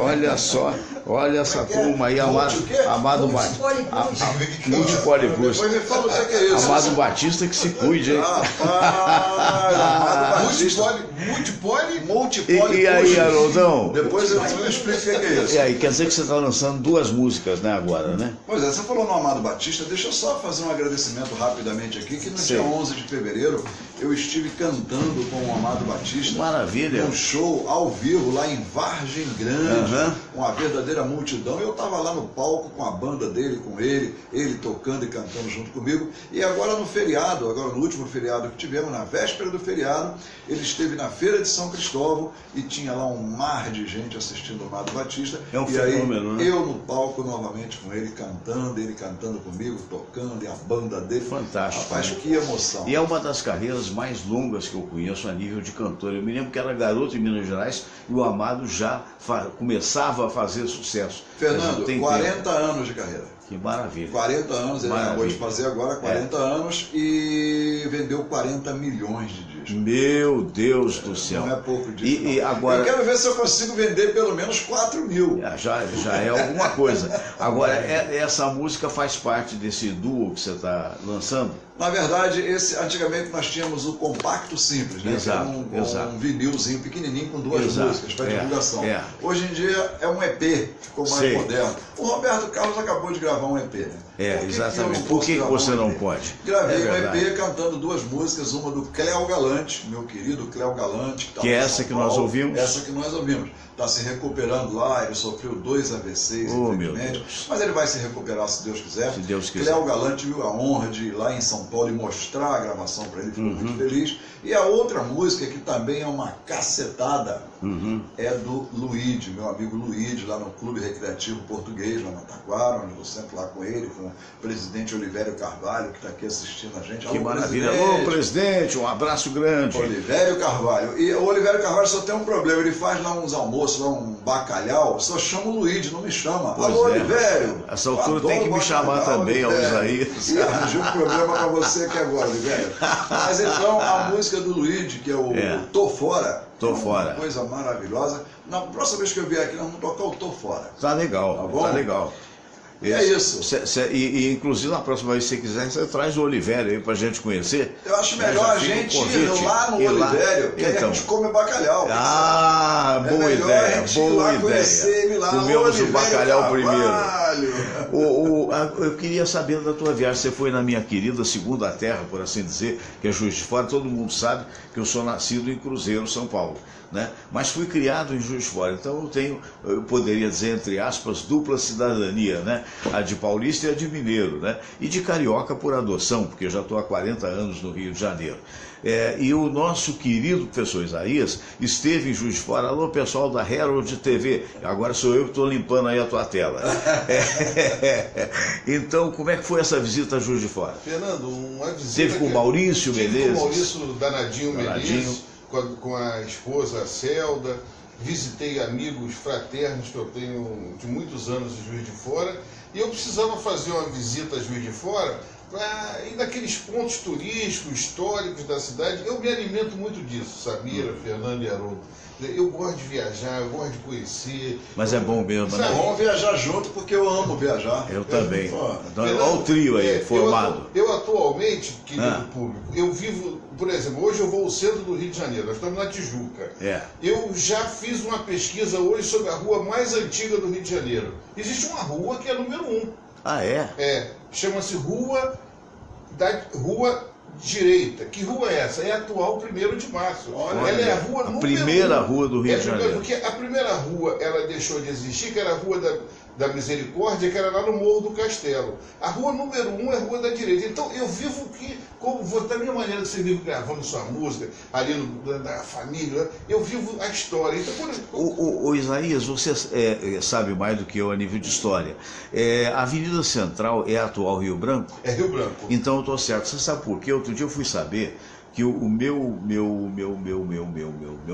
olha só, olha essa turma aí, Amado Batista. Multipoliplus. Depois me fala o que é isso. Amado Batista que se cuide, hein? Amado Batista. Multipoli. E aí, Haroldão? Depois eu explico o que é isso. E aí, quer dizer que você está lançando duas músicas, né, agora, né? Pois é, você falou no Amado Batista, deixa eu só fazer um agradecimento rapidamente aqui, que no dia 11 de fevereiro eu estive cantando com o Amado Batista. Maravilha. Um show ao vivo lá em Vargem Grande, uma verdadeira multidão. Eu estava lá no palco com a banda dele, com ele tocando e cantando junto comigo. E agora no feriado, agora no último feriado que tivemos, na véspera do feriado, ele esteve na Feira de São Cristóvão e tinha lá um mar de gente assistindo o Amado Batista. É um e fenômeno, aí, né? eu no palco novamente com ele cantando comigo, tocando, e a banda dele. Fantástico. Rapaz, né? que emoção. E é uma das carreiras mais longas que eu conheço a nível de cantor. Eu me lembro que era garoto em Minas Gerais e o Amado já começava a fazer sucesso. Fernando, 40 anos de carreira. Que maravilha. 40 anos, ele acabou de fazer agora 40 anos e vendeu 40 milhões de discos. Meu Deus do céu. Não é pouco disco. E agora... Eu quero ver se eu consigo vender pelo menos 4 mil. Já é alguma coisa. Agora, essa música faz parte desse duo que você está lançando? Na verdade, antigamente nós tínhamos o compacto simples, né? Exato, Que era um vinilzinho pequenininho com 2 músicas para divulgação. Hoje em dia é um EP, ficou mais moderno. O Roberto Carlos acabou de gravar um EP, né? Exatamente. Por que você não pode? Gravei um EP cantando 2 músicas, uma do Cléo Galante, meu querido Cléo Galante. Que é essa que nós ouvimos? Essa que nós ouvimos. Está se recuperando lá, ele sofreu 2 AVCs, infelizmente. Mas ele vai se recuperar se Deus quiser. Se Deus quiser. Cléo Galante viu a honra de ir lá em São Paulo e mostrar a gravação para ele, ficou muito feliz. E a outra música, que também é uma cacetada, é do Luíde, meu amigo Luíde, lá no Clube Recreativo Português, lá na Taquara, onde eu sempre lá com ele, com o presidente Olivério Carvalho, que está aqui assistindo a gente. Que maravilha. Alô, presidente, um abraço grande. Olivério Carvalho. E o Olivério Carvalho só tem um problema, ele faz lá uns almoços, lá um bacalhau, só chama o Luíde, não me chama. Alô, Olivério. Essa altura tem que me chamar também, Isaías. E arranjei um problema para você aqui agora, Olivério. Mas então, a música do Luíde, que é o Tô Fora. Tô Fora. Uma coisa maravilhosa. Na próxima vez que eu vier aqui, nós vamos tocar o Tô Fora. Tá legal, tá bom? Tá legal. É isso. E inclusive na próxima vez, se você quiser, você traz o Olivério aí pra gente conhecer. Eu acho melhor a gente ir lá no Olivério, que aí a gente come bacalhau. Boa ideia, boa ideia. Comemos o bacalhau primeiro. Eu queria saber da tua viagem. Você foi na minha querida segunda terra, por assim dizer, que é Juiz de Fora. Todo mundo sabe que eu sou nascido em Cruzeiro, São Paulo, né? Mas fui criado em Juiz de Fora, então eu poderia dizer, entre aspas, dupla cidadania, né? A de paulista e a de mineiro, né? E de carioca por adoção, porque eu já estou há 40 anos no Rio de Janeiro. E o nosso querido professor Isaías esteve em Juiz de Fora. Alô, pessoal da Herald TV, agora sou eu que estou limpando aí a tua tela. Então, como é que foi essa visita a Juiz de Fora? Fernando, uma visita... Teve com o Maurício Menezes? Com o Maurício Danadinho Menezes, com a esposa Celda. Visitei amigos fraternos que eu tenho de muitos anos em Juiz de Fora. E eu precisava fazer uma visita a Juiz de Fora para ir naqueles pontos turísticos, históricos da cidade. Eu me alimento muito disso, Samira, Fernando e Haroldo. Eu gosto de viajar, eu gosto de conhecer. Mas é bom mesmo, né? É bom viajar junto, porque eu amo viajar. Eu também. Olha o trio aí, formado. Eu atualmente, querido público, eu vivo, por exemplo, hoje eu vou ao centro do Rio de Janeiro, nós estamos na Tijuca. Eu já fiz uma pesquisa hoje sobre a rua mais antiga do Rio de Janeiro. Existe uma rua que é número 1. Ah, é? Chama-se Rua Direita. Que rua é essa? É a atual 1º de Março. Ela é a rua número 1. Primeira rua do Rio de Janeiro. Porque a primeira rua, ela deixou de existir, que era a Rua da Misericórdia, que era lá no Morro do Castelo. A rua número 1 é a Rua da Direita. Então eu vivo que, da minha maneira que você vive gravando sua música, ali na família, eu vivo a história. Então, Isaías, você sabe mais do que eu a nível de história. A Avenida Central é a atual Rio Branco? É Rio Branco. Então eu estou certo. Você sabe por quê? Outro dia eu fui saber que o meu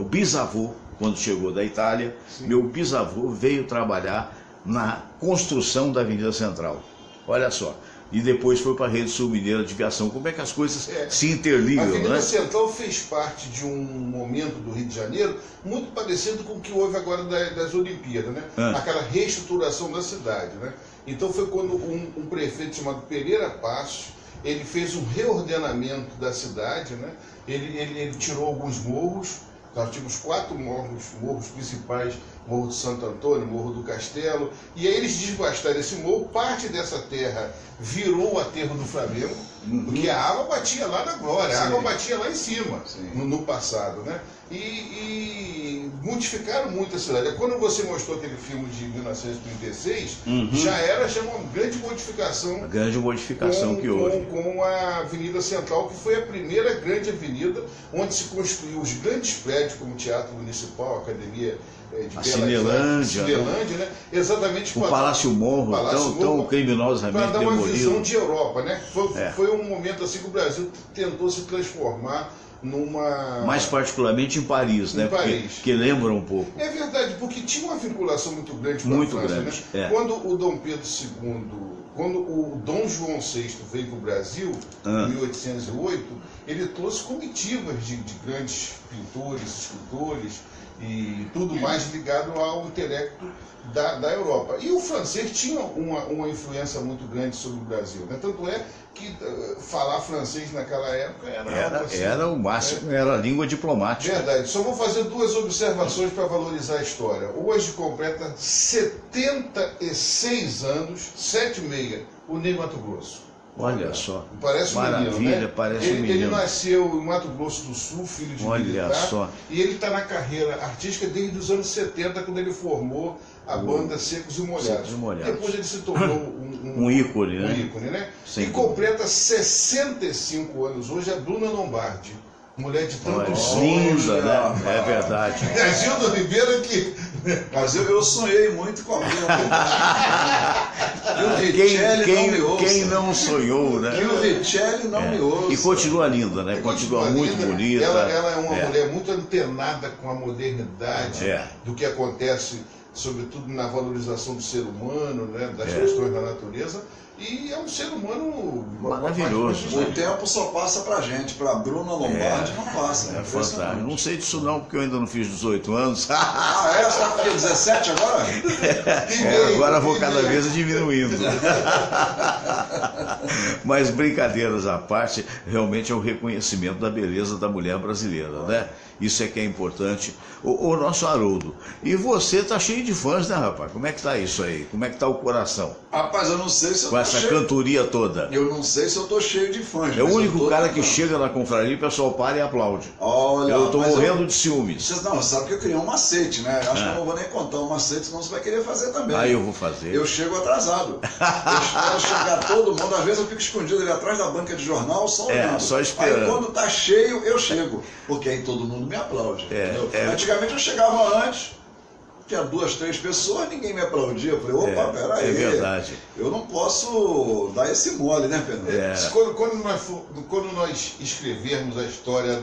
bisavô, quando chegou da Itália, meu bisavô veio trabalhar na construção da Avenida Central. Olha só. E depois foi para a Rede Sul Mineira de Viação. Como é que as coisas se interligam, né? A Avenida Central fez parte de um momento do Rio de Janeiro muito parecido com o que houve agora das Olimpíadas, né? Aquela reestruturação da cidade, né? Então foi quando um prefeito chamado Pereira Passos, ele fez um reordenamento da cidade, né? Ele tirou alguns morros. Nós tínhamos 4 morros principais, Morro do Santo Antônio, Morro do Castelo, e aí eles desbastaram esse morro, parte dessa terra virou o aterro do Flamengo, Porque a água batia lá na glória, Sim. a água batia lá em cima, Sim. no passado, né? E modificaram muito a cidade. Quando você mostrou aquele filme de 1936, já era uma grande modificação. A grande modificação que houve. Com a Avenida Central, que foi a primeira grande avenida onde se construiu os grandes prédios, como o Teatro Municipal, a Academia de A Cinelândia, né? Exatamente. O Palácio Morro, tão criminosamente para dar uma visão demolido. de Europa, né? Foi um momento assim que o Brasil tentou se transformar numa... Mais particularmente em Paris, né? Paris. Que lembra um pouco. É verdade, porque tinha uma vinculação muito grande com Muito a França, grande, né? é. Quando o Dom Pedro II, quando o Dom João VI veio para o Brasil, em 1808, ele trouxe comitivas de grandes pintores, escultores e tudo mais ligado ao intelecto da Europa. E o francês tinha uma influência muito grande sobre o Brasil, né? Tanto é que falar francês naquela época Era o máximo, era a língua diplomática. Verdade. Só vou fazer duas observações para valorizar a história. Hoje completa 76 anos, 76, o Ney Matogrosso. Olha só. Parece um Maravilha, menino, né? parece um menino. Ele nasceu em Mato Grosso do Sul, filho de militar. Só. E ele está na carreira artística desde os anos 70, quando ele formou a banda Secos e Molhados. Depois ele se tornou um ícone, né? Um ícone, né? Sem e completa 65 anos hoje a Bruna Lombardi. Mulher de tantos sonhos. Linda, né? É verdade. É Gildo Ribeiro que... Mas eu sonhei muito com a Bruna. Quem não sonhou, né? Que o Richelli não me ouça. E continua linda, né? Continua muito linda. bonita. Ela é uma mulher muito antenada com a modernidade do que acontece, sobretudo na valorização do ser humano, né? Das questões da natureza. E é um ser humano maravilhoso. O tempo só passa pra gente, pra Bruna Lombardi não passa. É fantástico. Não sei disso não, porque eu ainda não fiz 18 anos. Você está com 17 agora? Agora vou cada vez diminuindo. Mas brincadeiras à parte, realmente é o reconhecimento da beleza da mulher brasileira, né? Isso é que é importante. O nosso Haroldo. E você tá cheio de fãs, né, rapaz? Como é que tá isso aí? Como é que tá o coração? Rapaz, eu não sei se eu tô cheio... Com essa cantoria toda. Eu não sei se eu tô cheio de fãs. É o único cara que chega na confraria e o pessoal para e aplaude. Olha, eu tô morrendo de ciúmes. Não, sabe que eu criei um macete, né? Acho que eu não vou nem contar um macete, senão você vai querer fazer também. Eu vou fazer. Eu chego atrasado. Eu espero chegar todo mundo. Às vezes eu fico escondido ali atrás da banca de jornal, só olhando. Só esperando. Aí quando tá cheio, eu chego. Porque aí todo mundo me aplaude. Antigamente eu chegava antes, tinha 2, 3 pessoas, ninguém me aplaudia. Eu falei, opa, peraí. É verdade. Eu não posso dar esse mole, né, Fernando? Quando nós escrevermos a história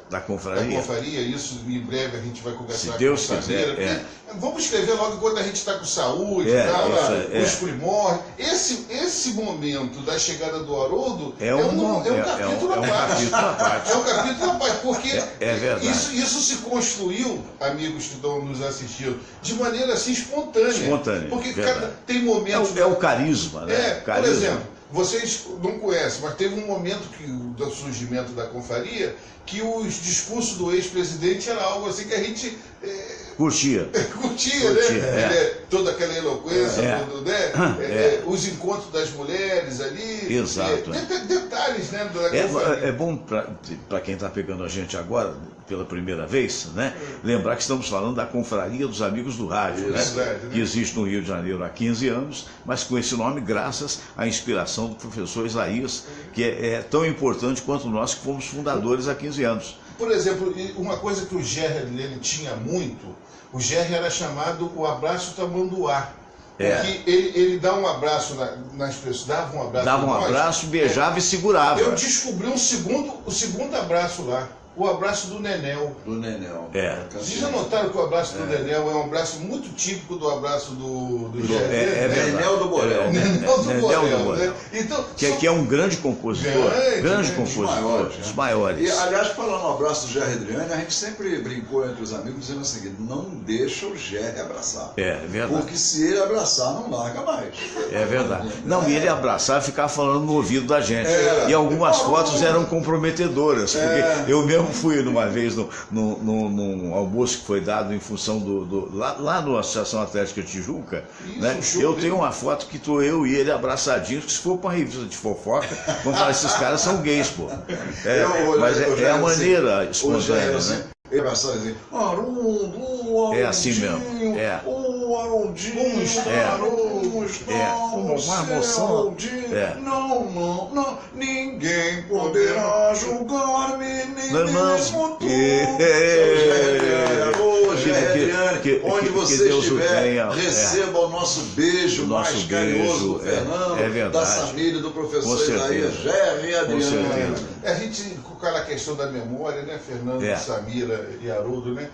da confraria, isso em breve a gente vai conversar com Deus quiser. Vamos escrever logo quando a gente está com saúde, os primórdios. Esse momento da chegada do Haroldo é um capítulo à parte. É um capítulo à parte, porque isso se construiu, amigos que estão nos assistindo, de maneira assim espontânea. Porque tem momentos... É o carisma, né? Por exemplo, vocês não conhecem, mas teve um momento do surgimento da confraria que os discursos do ex-presidente era algo assim que a gente... Curtia, né? Toda aquela eloquência, os encontros das mulheres ali. Exato. Detalhes, né? É bom para quem está pegando a gente agora, pela primeira vez, né? Lembrar que estamos falando da Confraria dos Amigos do Rádio, né? Que existe no Rio de Janeiro há 15 anos, mas com esse nome graças à inspiração do professor Isaías, que é tão importante quanto nós que fomos fundadores há 15 anos. Por exemplo, uma coisa que o Gerry ele tinha muito, o Gerry era chamado o abraço tamanduá. Porque ele dá um abraço nas pessoas, dava um abraço, beijava e segurava. Eu descobri o segundo abraço lá. O abraço do Nenel. Vocês já notaram que o abraço do Nenel é um abraço muito típico do abraço do Gerry? Nenel do Borel. Nenel do Borel, né? Então, que é um grande compositor. Grande compositor. Dos maiores. E, aliás, falando no abraço do Gerry e Adriane, a gente sempre brincou entre os amigos dizendo o seguinte: não deixa o Gerry abraçar. É verdade. Porque se ele abraçar, não larga mais. É verdade. Não, e ele abraçar e ficar falando no ouvido da gente. E algumas fotos eram comprometedoras. Porque eu mesmo Eu fui uma vez num almoço que foi dado em função lá na Associação Atlética Tijuca, né? Eu tenho uma foto que tô eu e ele abraçadinhos, que se for para uma revista de fofoca, vão falar, esses caras são gays, pô. Mas é a maneira espontânea, né? Ele vai só dizer, Haroldo, é assim mesmo. Haroldinho, não, ninguém poderá julgar-me, nem mesmo tu, onde você estiver, receba o nosso beijo mais carinhoso do Fernando, da Samília, do professor Isaías, Gerry e Adriano. A gente, com aquela questão da memória, né, Fernando, Samira e Haroldo, né?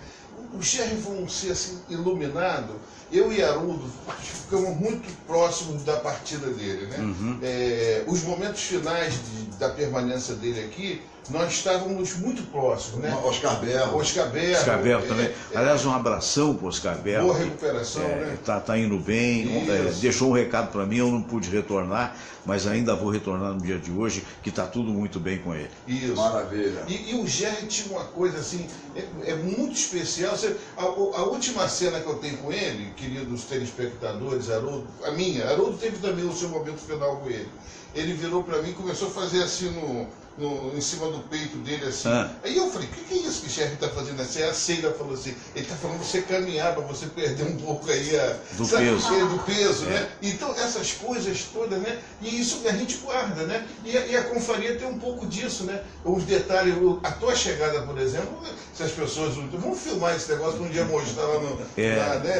O Gerry foi um ser assim, iluminado. Eu e Haroldo ficamos muito próximos da partida dele, né? Os momentos finais da permanência dele aqui, nós estávamos muito próximos, né? Oscar Berro também. Aliás, um abração para o Oscar Berro. Boa recuperação, né? Tá indo bem, deixou um recado para mim, eu não pude retornar, mas ainda vou retornar no dia de hoje, que está tudo muito bem com ele. Isso. Maravilha. E o Gerry tinha uma coisa assim, muito especial. A última cena que eu tenho com ele, queridos telespectadores, Haroldo teve também o seu momento final com ele. Ele virou para mim e começou a fazer assim em cima do peito dele, assim. Aí eu falei, o que é isso que o Gerry está fazendo assim? A Seira falou assim, ele está falando você caminhar para você perder um pouco aí do peso, né? Então essas coisas todas, né? E isso a gente guarda, né? E a confraria tem um pouco disso, né? Os detalhes, a tua chegada, por exemplo, se as pessoas vamos filmar esse negócio para um dia mostrar lá né?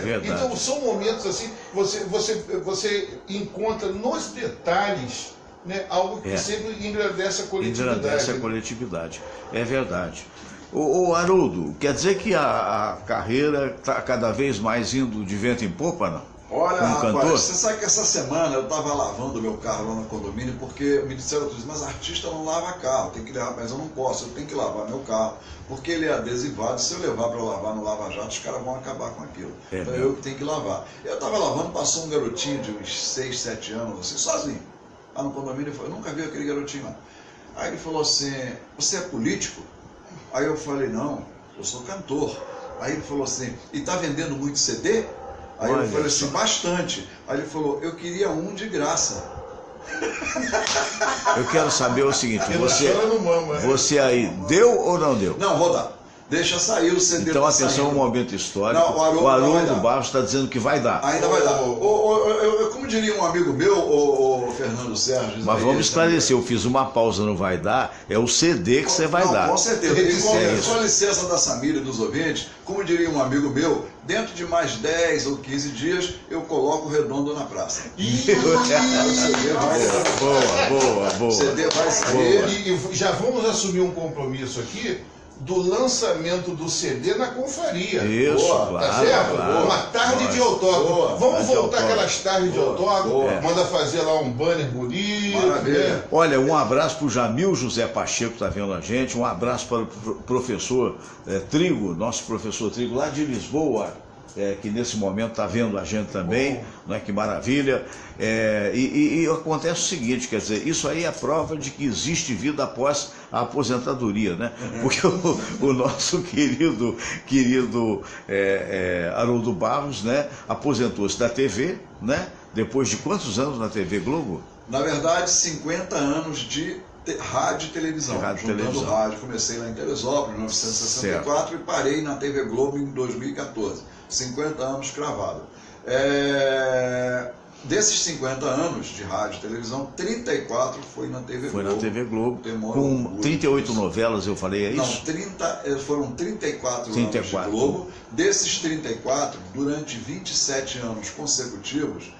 Verdade. Então são momentos assim, você encontra nos detalhes, né, algo que sempre engrandece a coletividade. Engrandece a coletividade, é verdade. Ô Haroldo, quer dizer que a carreira está cada vez mais indo de vento em popa, não? Olha, como rapaz, cantor? você sabe que essa semana eu estava lavando meu carro lá no condomínio, porque me disseram, mas artista não lava carro, tem que levar, mas eu não posso, eu tenho que lavar meu carro, porque ele é adesivado, se eu levar para lavar no lava-jato, os caras vão acabar com aquilo. Então eu tenho que lavar. Eu estava lavando, passou um garotinho de uns 6, 7 anos, assim, sozinho, lá no condomínio, eu nunca vi aquele garotinho lá. Aí ele falou assim, você é político? Aí eu falei, não, eu sou cantor. Aí ele falou assim, e tá vendendo muito CD? Aí eu falei assim, bastante. Aí ele falou, eu queria um de graça. Eu quero saber o seguinte, você aí deu ou não deu? Não, vou dar. Deixa sair o CD. Então, atenção, um momento histórico. Não, o Haroldo Barros está dizendo que vai dar. Ainda vai dar. Como diria um amigo meu, o Fernando Sérgio. Mas vamos esclarecer, eu fiz uma pausa no vai dar, é o CD que você vai dar. Com certeza. E com a licença da Samira e dos ouvintes, como diria um amigo meu, dentro de mais 10 ou 15 dias, eu coloco o Redondo na praça. O CD vai boa. O CD vai sair. E já vamos assumir um compromisso aqui do lançamento do CD na confraria. Isso, claro, tá certo? Claro, uma tarde de autógrafo. Vamos voltar aquelas tardes de autógrafo, manda fazer lá um banner bonito. Né? Olha, um abraço para o Jamil José Pacheco, que está vendo a gente, um abraço para o professor Trigo, nosso professor Trigo lá de Lisboa, que nesse momento está vendo a gente também, não é, que maravilha. E acontece o seguinte, quer dizer, isso aí é prova de que existe vida após a aposentadoria, né? Porque o nosso querido Haroldo Barros, né, aposentou-se da TV, né? Depois de quantos anos na TV Globo? Na verdade, 50 anos de rádio e televisão. Juntando rádio, comecei lá em Teresópolis, em 1964, e parei na TV Globo em 2014. 50 anos cravado. Desses 50 anos de rádio e televisão, 34 foi na TV Globo. Foi na TV Globo, com 38 novelas, eu falei, é isso? Não, foram 34 anos de Globo. Desses 34, durante 27 anos consecutivos,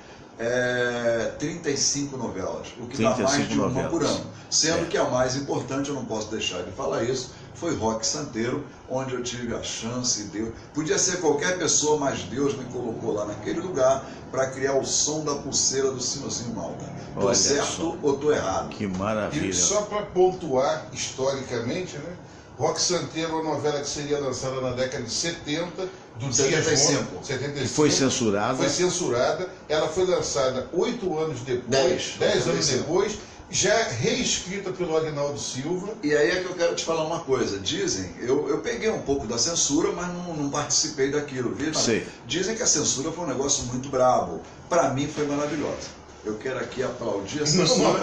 35 novelas, o que dá mais de uma por ano. Sendo que a mais importante, eu não posso deixar de falar isso, foi Roque Santeiro, onde eu tive a chance, Deus. Podia ser qualquer pessoa, mas Deus me colocou lá naquele lugar para criar o som da pulseira do Sinozinho Malta. Tô certo ou tô errado? Que maravilha. E só para pontuar historicamente, né? Roque Santeiro é uma novela que seria lançada na década de 70, do 75. 75. Foi censurada. Foi censurada. Ela foi lançada 8 anos depois, 10 anos depois. já reescrita pelo Aguinaldo Silva. E aí é que eu quero te falar uma coisa. Dizem, eu peguei um pouco da censura, mas não participei daquilo, viu? Dizem que a censura foi um negócio muito brabo. Para mim foi maravilhosa. Eu quero aqui aplaudir a censura.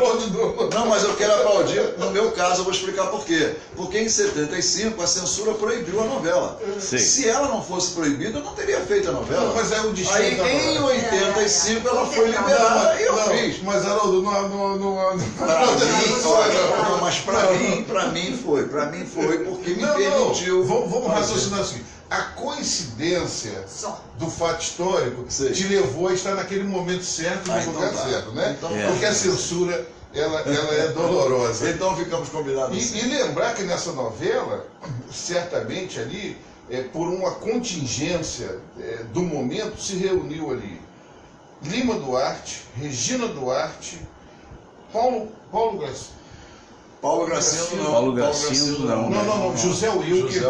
Não, mas eu quero aplaudir. No meu caso, eu vou explicar por quê. Porque em 75 a censura proibiu a novela. Sim. Se ela não fosse proibida, eu não teria feito a novela. Não, mas é o destino. Aí em 85 ela foi liberada e eu fiz. Mas Haroldo, Mas para mim foi porque me permitiu. Vamos raciocinar assim. A coincidência do fato histórico te levou a estar naquele momento certo e no lugar certo, né? Porque a censura ela é dolorosa. Então ficamos combinados. E lembrar que nessa novela, certamente ali, por uma contingência do momento, se reuniu ali Lima Duarte, Regina Duarte, Paulo Gracindo não. Não. José Wilker,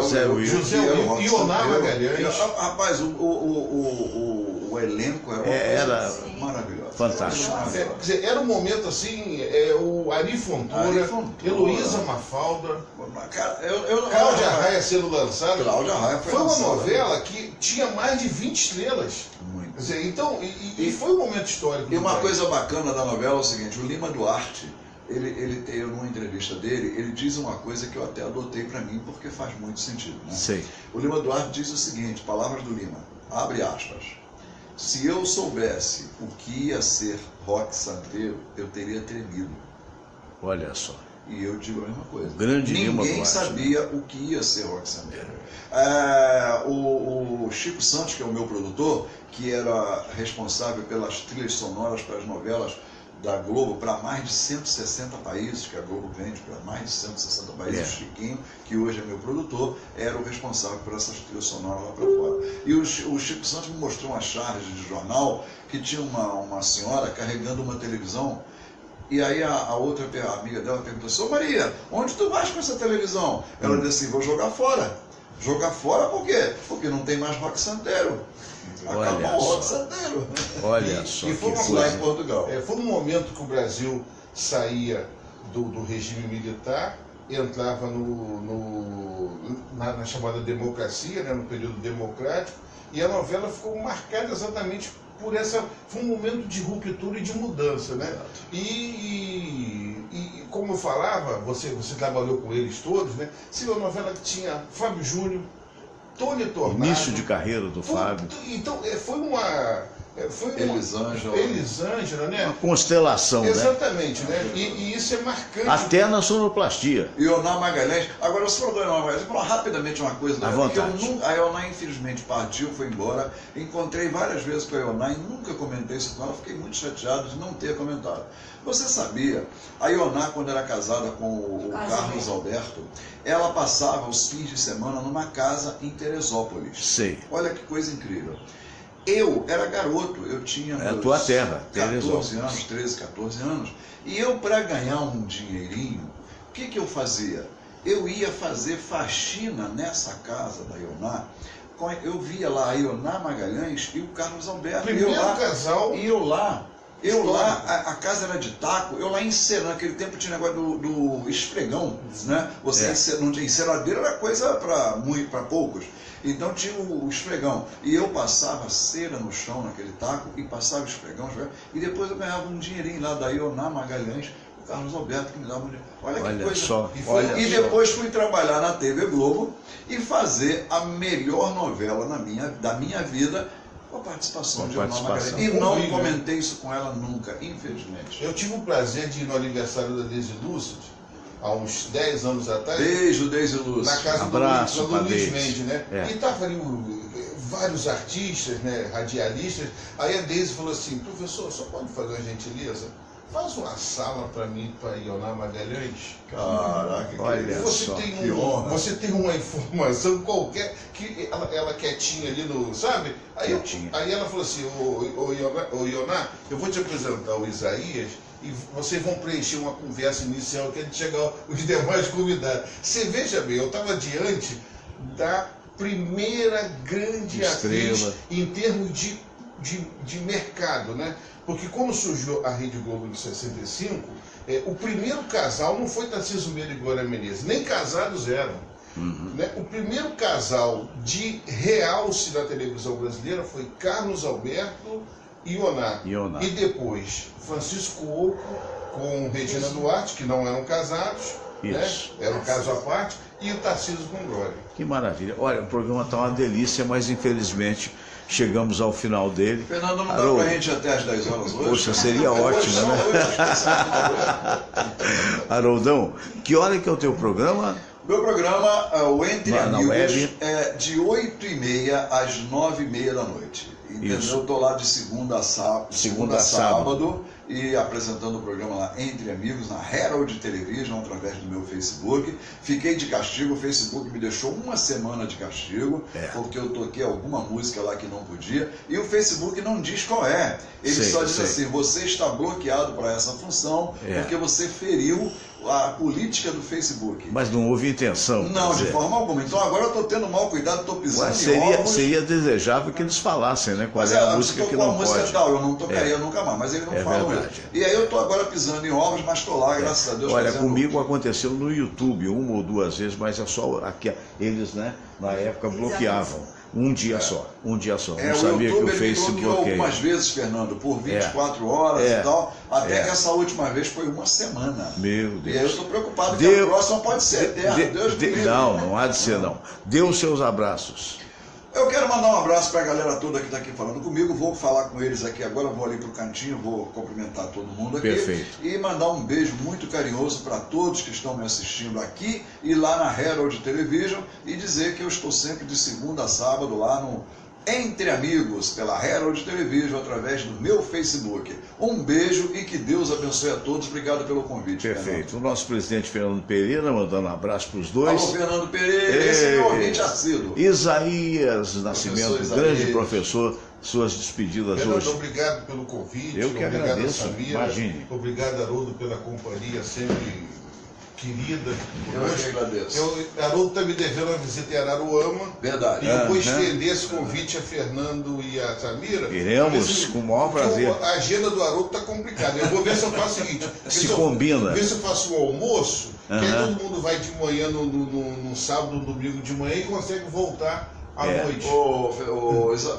Ioná Magalhães. Rapaz, o elenco era maravilhoso. Fantástico. Quer dizer, era um momento assim, o Ari Fontoura, Heloísa Mafalda, Cláudia Raia sendo lançada. Foi uma novela que tinha mais de 20 estrelas. Muito. Quer dizer, então, e foi um momento histórico. E uma coisa bacana da novela é o seguinte, o Lima Duarte, ele numa entrevista dele, ele diz uma coisa que eu até adotei para mim, porque faz muito sentido. Né? Sei. O Lima Duarte diz o seguinte, palavras do Lima, abre aspas, se eu soubesse o que ia ser rock santeiro, eu teria tremido. Olha só. E eu digo a mesma coisa. Grande Lima Duarte. Ninguém sabia o que ia ser rock santeiro. O Chico Santos, que é o meu produtor, que era responsável pelas trilhas sonoras para as novelas da Globo para mais de 160 países, que a Globo vende para mais de 160 países, o Chiquinho, que hoje é meu produtor, era o responsável por essas trilhas sonoras lá para fora. E o Chico Santos me mostrou uma charge de jornal que tinha uma senhora carregando uma televisão, e aí a outra amiga dela perguntou assim, ô Maria, onde tu vais com essa televisão? Ela disse assim, vou jogar fora. Jogar fora por quê? Porque não tem mais rock santeiro. Acabou o rock santeiro. Olha só. E foi lá em Portugal. Foi um momento que o Brasil saía do regime militar, entrava na chamada democracia, né, no período democrático, e a novela ficou marcada exatamente por essa... Foi um momento de ruptura e de mudança, né? E como eu falava, você trabalhou com eles todos, né? Seria uma novela que tinha Fábio Júnior, Tony Tornado... Início de carreira do Fábio. Então, foi uma Elisângela, né? Uma constelação, exatamente, né? E isso é marcante. Até na sonoplastia. Ioná Magalhães. Agora, você falou da Ioná Magalhães, vou falar rapidamente uma coisa. À vontade. A Ioná, infelizmente, partiu, foi embora. Encontrei várias vezes com a Ioná e nunca comentei isso com ela. Fiquei muito chateado de não ter comentado. Você sabia, a Ioná, quando era casada com o Carlos Alberto, ela passava os fins de semana numa casa em Teresópolis. Sei. Olha que coisa incrível. Eu era garoto, eu tinha a tua terra, 14 anos, 13, 14 anos, e eu, para ganhar um dinheirinho, o que eu fazia? Eu ia fazer faxina nessa casa da Ioná, eu via lá a Ioná Magalhães e o Carlos Alberto. Primeiro casal. E eu lá, a casa era de taco, eu lá encerando, naquele tempo tinha negócio do esfregão, né? Não tinha enceradeira, era coisa para poucos. Então tinha o esfregão. E eu passava cera no chão naquele taco e passava o esfregão, e depois eu ganhava um dinheirinho lá da Ioná Magalhães, o Carlos Alberto que me dava um dinheiro. Olha que coisa. Só, e depois fui trabalhar na TV Globo e fazer a melhor novela da minha vida com a participação de Ioná Magalhães. E não comentei isso com ela nunca, infelizmente. Eu tive o prazer de ir no aniversário da Daisy Lúcid, há uns 10 anos atrás. Beijo, Daisy Lúcid. Na casa do Luiz Mendes, né? E estavam ali vários artistas, né, radialistas. Aí a Daisy falou assim, professor, só pode fazer uma gentileza? Faz uma sala para mim, para Ioná Magalhães. Caraca, olha só, que honra. Você tem uma informação qualquer, que ela quietinha ali no, sabe? Aí ela falou assim, ô Ioná, eu vou te apresentar o Isaías, e vocês vão preencher uma conversa inicial que a gente chegar os demais convidados. Você veja bem, eu estava diante da primeira grande atriz em termos de de mercado, né? Porque quando surgiu a Rede Globo em 65, o primeiro casal não foi Tarcísio Meira e Glória Menezes, nem casados eram. Né? O primeiro casal de realce da televisão brasileira foi Carlos Alberto e Ioná. E depois Francisco Oco com Regina Duarte, que não eram casados, né? Era um caso à parte, e o Tarcísio com Glória. Que maravilha. Olha, o programa está uma delícia, mas infelizmente chegamos ao final dele. Fernando, não dá pra gente ir até às 10 horas hoje? Poxa, seria ótimo, né? Haroldão, que hora que é o teu programa? Meu programa, o Entre Amigos, é de 8h30 às 9h30 da noite. Entendeu? Isso. Eu tô lá de segunda a sábado e apresentando o programa lá Entre Amigos, na Herald Television, através do meu Facebook. Fiquei de castigo, o Facebook me deixou uma semana de castigo, porque eu toquei alguma música lá que não podia, e o Facebook não diz qual é. Ele só diz assim, você está bloqueado para essa função, porque você feriu a política do Facebook. Mas não houve intenção. Não, de forma alguma. Então agora eu estou tendo mau cuidado, estou pisando em ovos. Seria desejável que eles falassem, né? Qual é a música que não pode. Música tal, eu não tocaria nunca mais, mas eles não falam isso. E aí eu estou agora pisando em ovos, mas estou lá, graças a Deus. Olha, comigo aconteceu no YouTube, uma ou duas vezes, mas é só aqui, eles, né, na época bloqueavam. Um dia só. Não sabia que o Face bloqueia. Algumas vezes, Fernando, por 24 horas e tal, até que essa última vez foi uma semana. Meu Deus. E aí eu estou preocupado que a próxima pode ser eterna. Não há de ser não. Dê os seus abraços. Eu quero mandar um abraço para a galera toda que está aqui falando comigo. Vou falar com eles aqui agora, vou ali para o cantinho, vou cumprimentar todo mundo aqui. Perfeito. E mandar um beijo muito carinhoso para todos que estão me assistindo aqui e lá na Herald Television, e dizer que eu estou sempre de segunda a sábado lá no Entre Amigos, pela Herald Television, através do meu Facebook. Um beijo e que Deus abençoe a todos. Obrigado pelo convite. Perfeito. Fernando. O nosso presidente Fernando Pereira, mandando um abraço para os dois. Alô, Fernando Pereira, esse é meu ouvinte assíduo. Isaías Nascimento, grande professor, suas despedidas Fernando, hoje. Obrigado pelo convite. Eu que obrigado agradeço. Samira, imagine. Obrigado, Haroldo, pela companhia sempre querida. Eu que agradeço. Haroldo está me devendo uma visita em Araruama. Verdade. E eu vou estender esse convite a Fernando e a Samira. Iremos, com o maior prazer. A agenda do Haroldo está complicada. Eu vou ver se eu faço o seguinte. Combina. Ver se eu faço um almoço, que aí todo mundo vai de manhã no sábado, no domingo de manhã e consegue voltar à noite.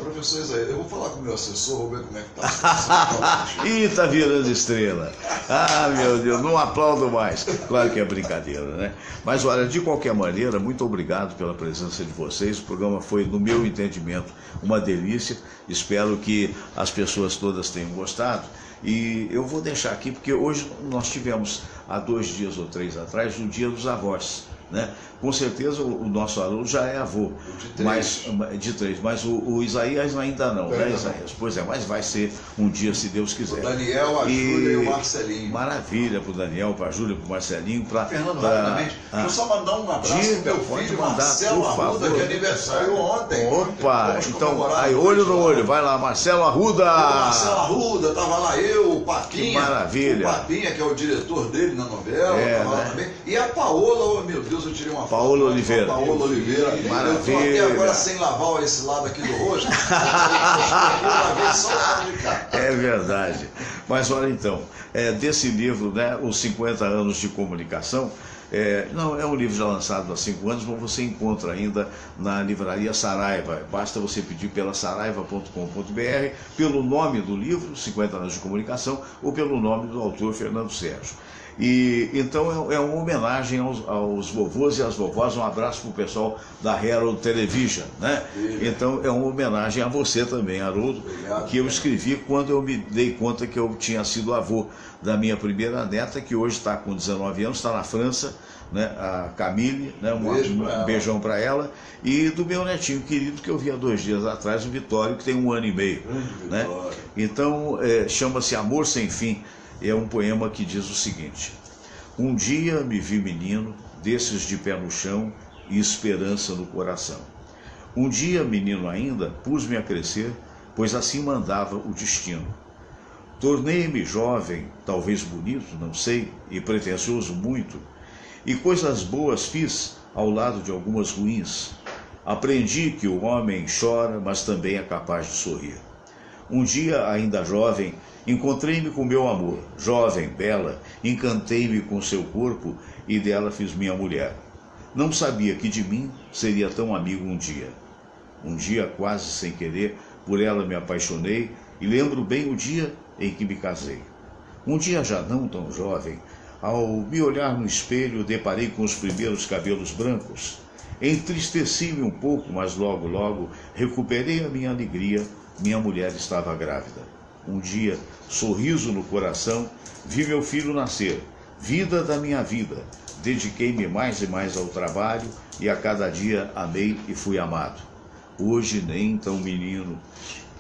Professor Isaías, eu vou falar com o meu assessor, vou ver como é que está a situação. Ih, tá virando estrela. Ah, meu Deus, não aplaudo mais. Claro que é brincadeira, né? Mas olha, de qualquer maneira, muito obrigado pela presença de vocês. O programa foi, no meu entendimento, uma delícia. Espero que as pessoas todas tenham gostado. E eu vou deixar aqui, porque hoje nós tivemos, há 2 dias ou 3 atrás, o Dia dos Avós, né? Com certeza o nosso aluno já é avô, de 3, mas o Isaías ainda não, né, Isaías? Pois é, mas vai ser um dia, se Deus quiser. O Daniel, a Júlia e o Marcelinho. Maravilha para o Daniel, para a Júlia, para o Marcelinho. Fernando, rapidamente, deixa eu só mandar um abraço para o meu filho Marcelo Arruda, que aniversário ontem. Opa, então, aí, olho no olho, vai lá, Marcelo Arruda. Marcelo Arruda, estava lá eu, o Papinha. Que maravilha. O Papinha, que é o diretor dele na novela, estava lá também. E a Paola, oh meu Deus, eu tirei uma foto. Paola Oliveira. Paola Oliveira. Maravilha. Eu estou até agora sem lavar esse lado aqui do rosto. Eu lavei só o lado de cá. É verdade. Mas olha então, desse livro, né, Os 50 Anos de Comunicação, não é um livro já lançado há 5 anos, mas você encontra ainda na livraria Saraiva. Basta você pedir pela saraiva.com.br, pelo nome do livro, 50 Anos de Comunicação, ou pelo nome do autor, Fernando Sérgio. E então é uma homenagem aos vovôs e às vovós, um abraço para o pessoal da Herald Television, né? Então é uma homenagem a você também, Haroldo, que eu escrevi quando eu me dei conta que eu tinha sido avô da minha primeira neta, que hoje está com 19 anos, está na França, né? A Camille, né? Um beijão para ela, e do meu netinho querido que eu vi há 2 dias atrás, o Vitório, que tem 1 ano e meio, né? Então chama-se Amor Sem Fim. É um poema que diz o seguinte: um dia me vi menino, desses de pé no chão e esperança no coração. Um dia, menino ainda, pus-me a crescer, pois assim mandava o destino. Tornei-me jovem, talvez bonito, não sei, e pretensioso muito, e coisas boas fiz ao lado de algumas ruins. Aprendi que o homem chora, mas também é capaz de sorrir. Um dia, ainda jovem, encontrei-me com meu amor. Jovem, bela, encantei-me com seu corpo e dela fiz minha mulher. Não sabia que de mim seria tão amigo um dia. Um dia, quase sem querer, por ela me apaixonei e lembro bem o dia em que me casei. Um dia já não tão jovem, ao me olhar no espelho, deparei com os primeiros cabelos brancos. Entristeci-me um pouco, mas logo recuperei a minha alegria. Minha mulher estava grávida. Um dia, sorriso no coração, vi meu filho nascer. Vida da minha vida. Dediquei-me mais e mais ao trabalho e a cada dia amei e fui amado. Hoje nem tão menino,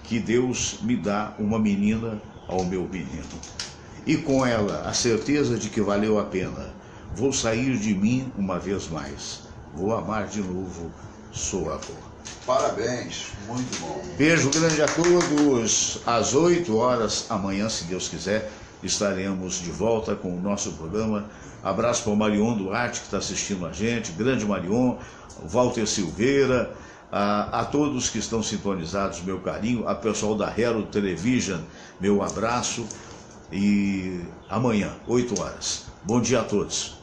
que Deus me dá uma menina ao meu menino. E com ela a certeza de que valeu a pena. Vou sair de mim uma vez mais. Vou amar de novo, sou avô. Parabéns, muito bom. Beijo grande a todos. Às 8 horas, amanhã, se Deus quiser, estaremos de volta com o nosso programa. Abraço para o Marion Duarte, que está assistindo a gente. Grande Marion, Walter Silveira, a todos que estão sintonizados, meu carinho. A pessoal da Hero Television, meu abraço. E amanhã, 8 horas. Bom dia a todos.